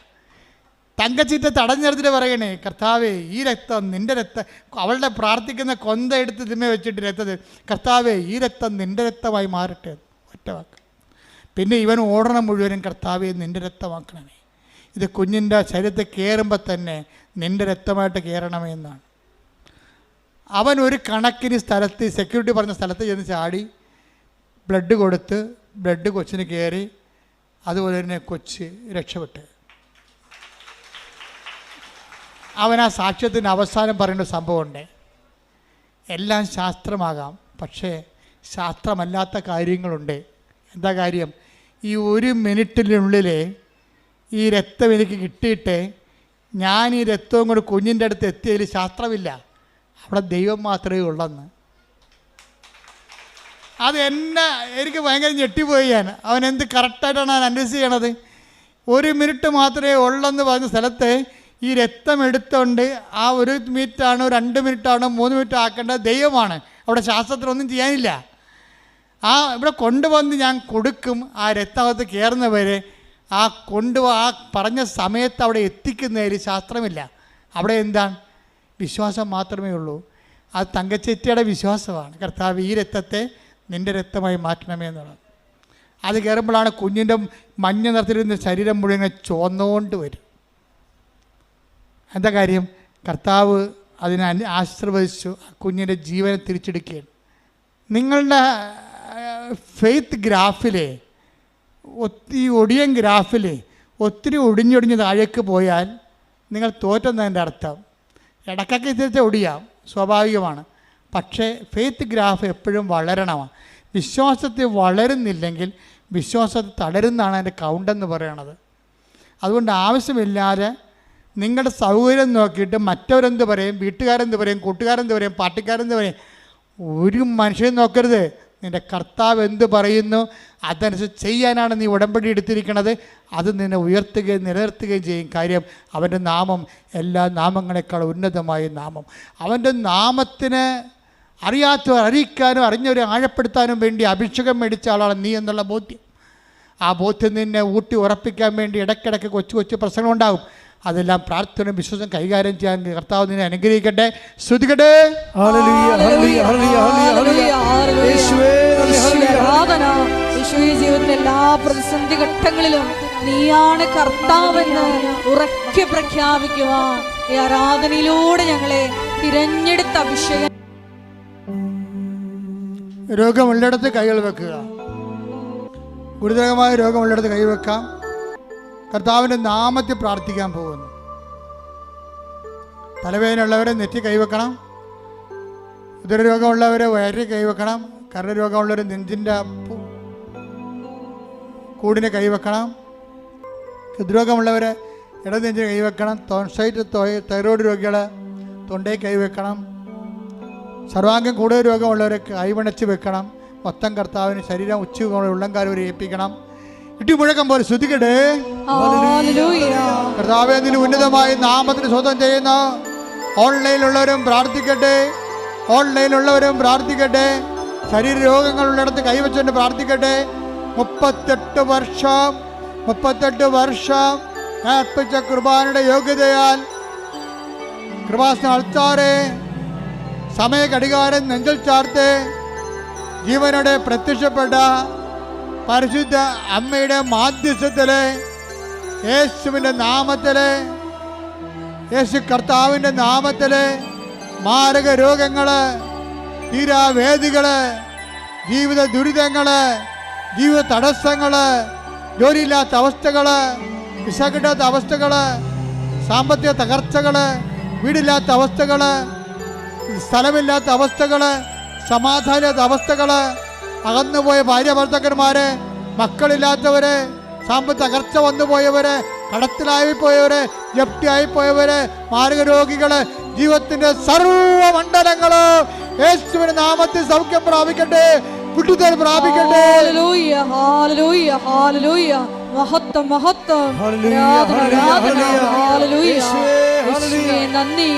തങ്കച്ചിറ്റ തടഞ്ഞെടുത്തിട്ട് പറയണേ, കർത്താവേ ഈ രക്തം നിൻ്റെ രക്തം, അവളുടെ പ്രാർത്ഥിക്കുന്ന കൊന്ത എടുത്ത് തിമ്മ വെച്ചിട്ട് രക്തത്തിൽ, കർത്താവേ ഈ രക്തം നിൻ്റെ രക്തമായി മാറട്ടെ, ഒറ്റ വാക്ക്. പിന്നെ ഇവൻ ഓടണം മുഴുവനും, കർത്താവേ നിൻ്റെ രക്തമാക്കണമേ. ഇത് കുഞ്ഞിൻ്റെ ശരീരത്തിൽ കയറുമ്പോൾ തന്നെ നിൻ്റെ രക്തമായിട്ട് കയറണമേ എന്നാണ്. അവൻ ഒരു കണക്കിന് സ്ഥലത്ത്, സെക്യൂരിറ്റി പറഞ്ഞ സ്ഥലത്ത് ചെന്ന് ചാടി ബ്ലഡ് കൊടുത്ത് ബ്ലഡ് കൊച്ചിന് കയറി. അതുപോലെ തന്നെ കൊച്ച് രക്ഷപ്പെട്ട്. അവൻ ആ സാക്ഷ്യത്തിൻ്റെ അവസാനം പറയേണ്ട സംഭവമുണ്ട്. എല്ലാം ശാസ്ത്രമാകാം, പക്ഷേ ശാസ്ത്രമല്ലാത്ത കാര്യങ്ങളുണ്ട്. എന്താ കാര്യം? ഈ 1 മിനിറ്റിനുള്ളിൽ ഈ രക്തം എനിക്ക് കിട്ടിയിട്ട് ഞാൻ ഈ രക്തവും കൂടെ കുഞ്ഞിൻ്റെ അടുത്ത് എത്തിയതിൽ ശാസ്ത്രമില്ല, അവിടെ ദൈവം മാത്രമേ ഉള്ളെന്ന്. അത് എനിക്ക് ഭയങ്കര ഞെട്ടിപ്പോയി. അവൻ എന്ത് കറക്റ്റായിട്ടാണ് ഞാൻ അനലൈസ് ചെയ്യണത്. 1 മിനിറ്റ് മാത്രമേ ഉള്ളെന്ന് പറഞ്ഞ സ്ഥലത്ത് ഈ രക്തം എടുത്തുകൊണ്ട് ആ 1 മിനിറ്റാണോ 2 മിനിറ്റാണോ 3 മിനിറ്റ് ആക്കേണ്ടത് ദൈവമാണ്. അവിടെ ശാസ്ത്രത്തിനൊന്നും ചെയ്യാനില്ല. ഇവിടെ കൊണ്ടുവന്ന് ഞാൻ കൊടുക്കും. ആ രക്തകത്ത് കയറുന്നവരെ ആ പറഞ്ഞ സമയത്ത് അവിടെ എത്തിക്കുന്നതിൽ ശാസ്ത്രമില്ല. അവിടെ എന്താണ്? വിശ്വാസം മാത്രമേ ഉള്ളൂ. അത് തങ്കച്ചെറ്റിയുടെ വിശ്വാസമാണ്. കർത്താവ് ഈ രക്തത്തെ നിൻ്റെ രക്തമായി മാറ്റണമേ എന്നുള്ളത്. അത് കയറുമ്പോഴാണ് കുഞ്ഞിൻ്റെ മഞ്ഞ നിറത്തിലിരുന്ന ശരീരം മുഴുവൻ ചുവന്നുകൊണ്ട് വരും. എന്താ കാര്യം? കർത്താവ് അതിനെ ആശീർവദിച്ചു, കുഞ്ഞിൻ്റെ ജീവനെ തിരിച്ചെടുക്കുകയാണ്. നിങ്ങളുടെ ഫെയ്ത്ത് ഗ്രാഫിലെ ഒടിയൻ ഗ്രാഫിൽ ഒത്തിരി ഒടിഞ്ഞൊടിഞ്ഞ് താഴേക്ക് പോയാൽ നിങ്ങൾ തോറ്റെന്നതിൻ്റെ അർത്ഥം. ഇടയ്ക്കൊക്കെ തിരിച്ച് ഒടിയാം, സ്വാഭാവികമാണ്. പക്ഷേ ഫെയ്ത്ത് ഗ്രാഫ് എപ്പോഴും വളരണമാണ്. വിശ്വാസത്തിൽ വളരുന്നില്ലെങ്കിൽ വിശ്വാസത്തിൽ തളരുന്നതാണ് അതിൻ്റെ കൗണ്ടെന്ന് പറയണത്. അതുകൊണ്ട് ആവശ്യമില്ലാതെ നിങ്ങളുടെ സൗകര്യം നോക്കിയിട്ട് മറ്റവരെന്ത് പറയും, വീട്ടുകാരെന്ത് പറയും, കൂട്ടുകാരെന്ത് പറയും, പാർട്ടിക്കാരെന്ത് പറയും, ഒരു മനുഷ്യൻ നോക്കരുത്. നിൻ്റെ കർത്താവ് എന്ത് പറയുന്നു അതനുസരിച്ച് ചെയ്യാനാണ് നീ ഉടമ്പടി എടുത്തിരിക്കുന്നത്. അത് നിന്നെ ഉയർത്തുകയും നിലനിർത്തുകയും ചെയ്യും. കാര്യം അവൻ്റെ നാമം എല്ലാ നാമങ്ങളെക്കാൾ ഉന്നതമായ നാമം. അവൻ്റെ നാമത്തിന് അറിയാത്തവർ അറിയിക്കാനും അറിഞ്ഞവരെ ആഴപ്പെടുത്താനും വേണ്ടി അഭിഷേകം മേടിച്ച ആളാണ് നീ എന്നുള്ള ബോധ്യം. ആ ബോധ്യം നിന്നെ ഊട്ടി ഉറപ്പിക്കാൻ വേണ്ടി ഇടയ്ക്കിടയ്ക്ക് കൊച്ചു കൊച്ചു പ്രശ്നങ്ങളുണ്ടാകും. അതെല്ലാം പ്രാർത്ഥനയും വിശ്വാസം കൈകാര്യം ചെയ്യാൻ കർത്താവ് നിന്നെ അനുഗ്രഹിക്കട്ടെ. സ്തുതിക്കട്ടെ. ജീവിതത്തിലെ എല്ലാ പ്രതിസന്ധി ഘട്ടങ്ങളിലും നീയാണ് കർത്താവെന്ന് ഉറക്കെ പ്രഖ്യാപിക്കുവാൻ ഈ ആരാധനയിലൂടെ ഞങ്ങളെ തിരഞ്ഞെടുത്ത അഭിഷേകം. രോഗമുള്ളിടത്ത് കൈകൾ വെക്കുക. ഗുരുതരമായ രോഗമുള്ളിടത്ത് കൈവെക്കാം. കർത്താവിൻ്റെ നാമത്തിൽ പ്രാർത്ഥിക്കാൻ പോകുന്നു. തലവേദനയുള്ളവരെ നെറ്റി കൈവെക്കണം. ഉദരരോഗമുള്ളവരെ വയറിൽ കൈവെക്കണം. കരരോഗമുള്ളവർ നെഞ്ചിൻ്റെ കൂടിനെ കൈവെക്കണം. ഹൃദ്രോഗമുള്ളവർ ഇടനെഞ്ചിന് കൈവെക്കണം. തൈറോയ്ഡ് രോഗികൾ തൊണ്ടയിൽ കൈവെക്കണം. സർവാംഗം കൂടുതൽ രോഗമുള്ളവരെ കൈവണച്ച് വെക്കണം. മൊത്തം കർത്താവിന് ശരീരം ഉച്ചകൊണ്ട് ഉള്ളംകാലം വരെ ഏൽപ്പിക്കണം. ഇടിമുഴക്കം പോലെ ശ്രുതിക്കട്ടെ. കർത്താവേ, നിന്റെ ഉന്നതമായ നാമത്തിന് സ്വന്തം ചെയ്യുന്ന ഓൺലൈനിലുള്ളവരും പ്രാർത്ഥിക്കട്ടെ. ഓൺലൈനിലുള്ളവരും പ്രാർത്ഥിക്കട്ടെ. ശരീര രോഗങ്ങളുള്ളിടത്ത് കൈവച്ചുകൊണ്ട് പ്രാർത്ഥിക്കട്ടെ. 38 വർഷം ഞാൻ അർപ്പിച്ച കുർബാനയുടെ യോഗ്യതയാൽ കൃപാസന അൾത്താറെ സമയ ഘടികാരം നെഞ്ചിൽ ചാർത്ത് ജീവനോടെ പ്രത്യക്ഷപ്പെട്ട പരിശുദ്ധ അമ്മയുടെ മാധ്യസ്ഥത്തില് യേശുവിൻ്റെ നാമത്തില്, യേശു കർത്താവിൻ്റെ നാമത്തില് മാരക രോഗങ്ങള്, തീരാവേദികള്, ജീവിത ദുരിതങ്ങള്, ജീവിത തടസ്സങ്ങള്, ജോലിയില്ലാത്ത അവസ്ഥകള്, വിസ കിട്ടാത്ത അവസ്ഥകള്, സാമ്പത്തിക തകർച്ചകള്, വീടില്ലാത്ത അവസ്ഥകള്, സ്ഥലമില്ലാത്ത അവസ്ഥകള്, സമാധാനമില്ലാത്ത അവസ്ഥകള്, അകന്നുപോയ ഭാര്യ ഭർത്താക്കന്മാര്, മക്കളില്ലാത്തവര്, സാമ്പത്തിക തകർച്ച വന്നുപോയവര്, കടത്തിലായിപ്പോയവര്, ജപ്തിയായിപ്പോയവര്, മാരക രോഗികള്, ജീവിതത്തിന്റെ സർവമണ്ഡലങ്ങള് യേശുവിന്റെ നാമത്തിൽ സൗഖ്യം പ്രാപിക്കട്ടെ, വിടുതൽ പ്രാപിക്കട്ടെ. മഹത്വം മഹത്വം, നന്ദി,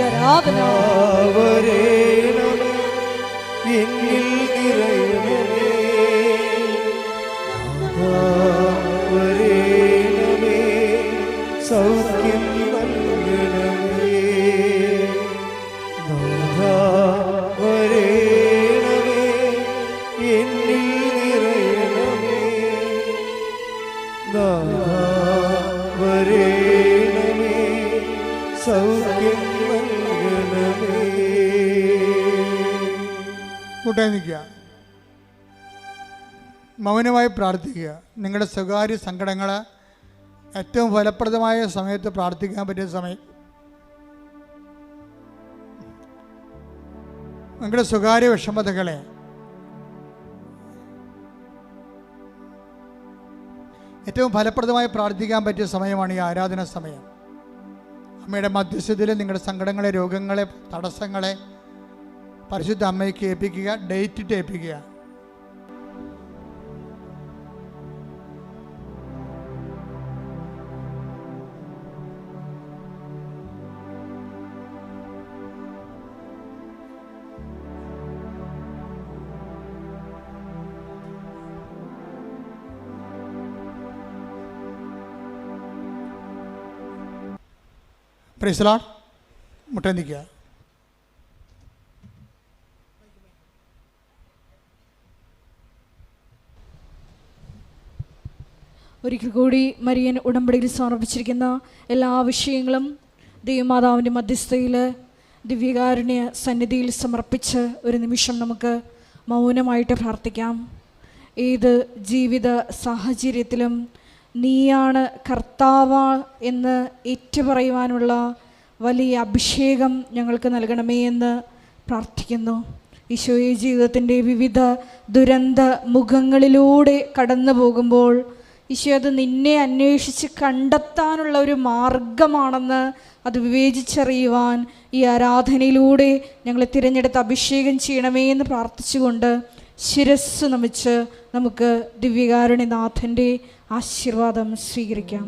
ആരാധന. സൗഖ്യം നൽകണമേ, വരേണമേ, എന്നിൽ നിറയണമേ, വരേണമേ, സൗഖ്യം നൽകണമേ. കൂട്ടായി നിൽക്കുക, മൗനമായി പ്രാർത്ഥിക്കുക. നിങ്ങളുടെ സ്വകാര്യ സങ്കടങ്ങൾ ഏറ്റവും ഫലപ്രദമായ സമയത്ത് പ്രാർത്ഥിക്കാൻ പറ്റിയ സമയം. നിങ്ങളുടെ സ്വകാര്യ വിഷമതകളെ ഏറ്റവും ഫലപ്രദമായി പ്രാർത്ഥിക്കാൻ പറ്റിയ സമയമാണ് ഈ ആരാധന സമയം. അമ്മയുടെ മധ്യസ്ഥതയിൽ നിങ്ങളുടെ സങ്കടങ്ങളെ, രോഗങ്ങളെ, തടസ്സങ്ങളെ പരിശുദ്ധ അമ്മയ്ക്ക് ഏൽപ്പിക്കുക. ഡേറ്റിട്ട് ഏൽപ്പിക്കുക. Praise the Lord. മുട്ടേ നിൽക്കുക. ഒരിക്കൽ കൂടി മരിയൻ ഉടമ്പടിയിൽ സമർപ്പിച്ചിരിക്കുന്ന എല്ലാ വിഷയങ്ങളും ദൈവമാതാവിൻ്റെ മധ്യസ്ഥയിൽ ദിവ്യകാരുണ്യ സന്നിധിയിൽ സമർപ്പിച്ച് ഒരു നിമിഷം നമുക്ക് മൗനമായിട്ട് പ്രാർത്ഥിക്കാം. ഏത് ജീവിത സാഹചര്യത്തിലും നീയാണ് കർത്താവ് എന്ന് ഏറ്റുപറയുവാനുള്ള വലിയ അഭിഷേകം ഞങ്ങൾക്ക് നൽകണമേ എന്ന് പ്രാർത്ഥിക്കുന്നു. ഈശോയെ, ജീവിതത്തിൻ്റെ വിവിധ ദുരന്ത മുഖങ്ങളിലൂടെ കടന്നു പോകുമ്പോൾ ഈശോ അത് നിന്നെ അന്വേഷിച്ച് കണ്ടെത്താനുള്ള ഒരു മാർഗമാണെന്ന് അത് വിവേചിച്ചറിയുവാൻ ഈ ആരാധനയിലൂടെ ഞങ്ങളെ തിരഞ്ഞെടുത്ത് അഭിഷേകം ചെയ്യണമേ എന്ന് പ്രാർത്ഥിച്ചുകൊണ്ട് ശിരസ്സ് നമിച്ച് നമുക്ക് ദിവ്യകാരുണ്യനാഥൻ്റെ ആശീർവാദം സ്വീകരിക്കാം.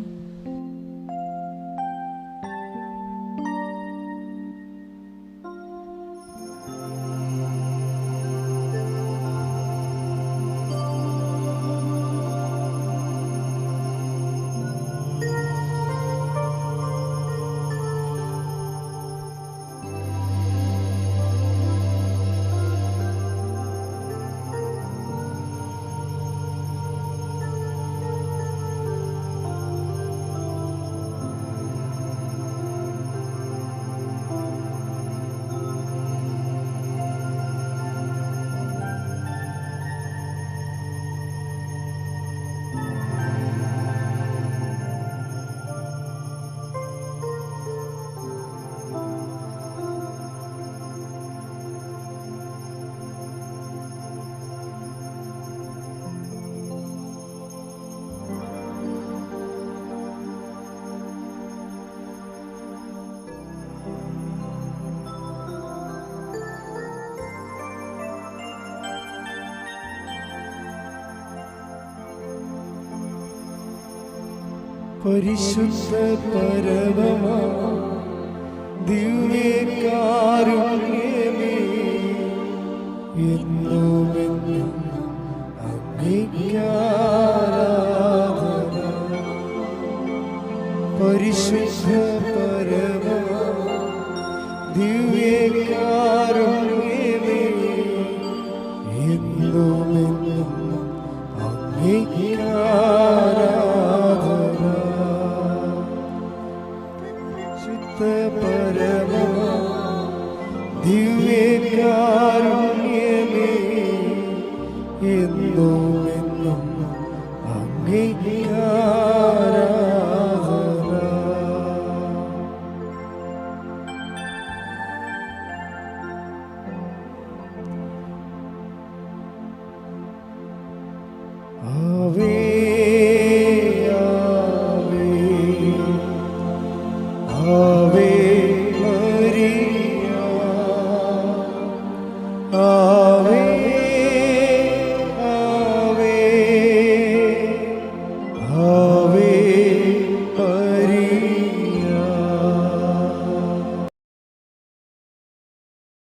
പരിശുദ്ധ പരമമാ ദിവ്യകാരുണ്യമേ എന്നുമെന്നും അങ്ങേയ്ക്കാരാധന. പരിശുദ്ധ പരമമാ ദിവ്യകാരുണ്യമേ എന്നുമെന്നും അങ്ങേയ്ക്കാരാധന. ശുദ്ധ പരമമാ ദിവ്യകാരുണ്യമേ എന്നുമെന്നും അങ്ങേയ്ക്കാരാധന.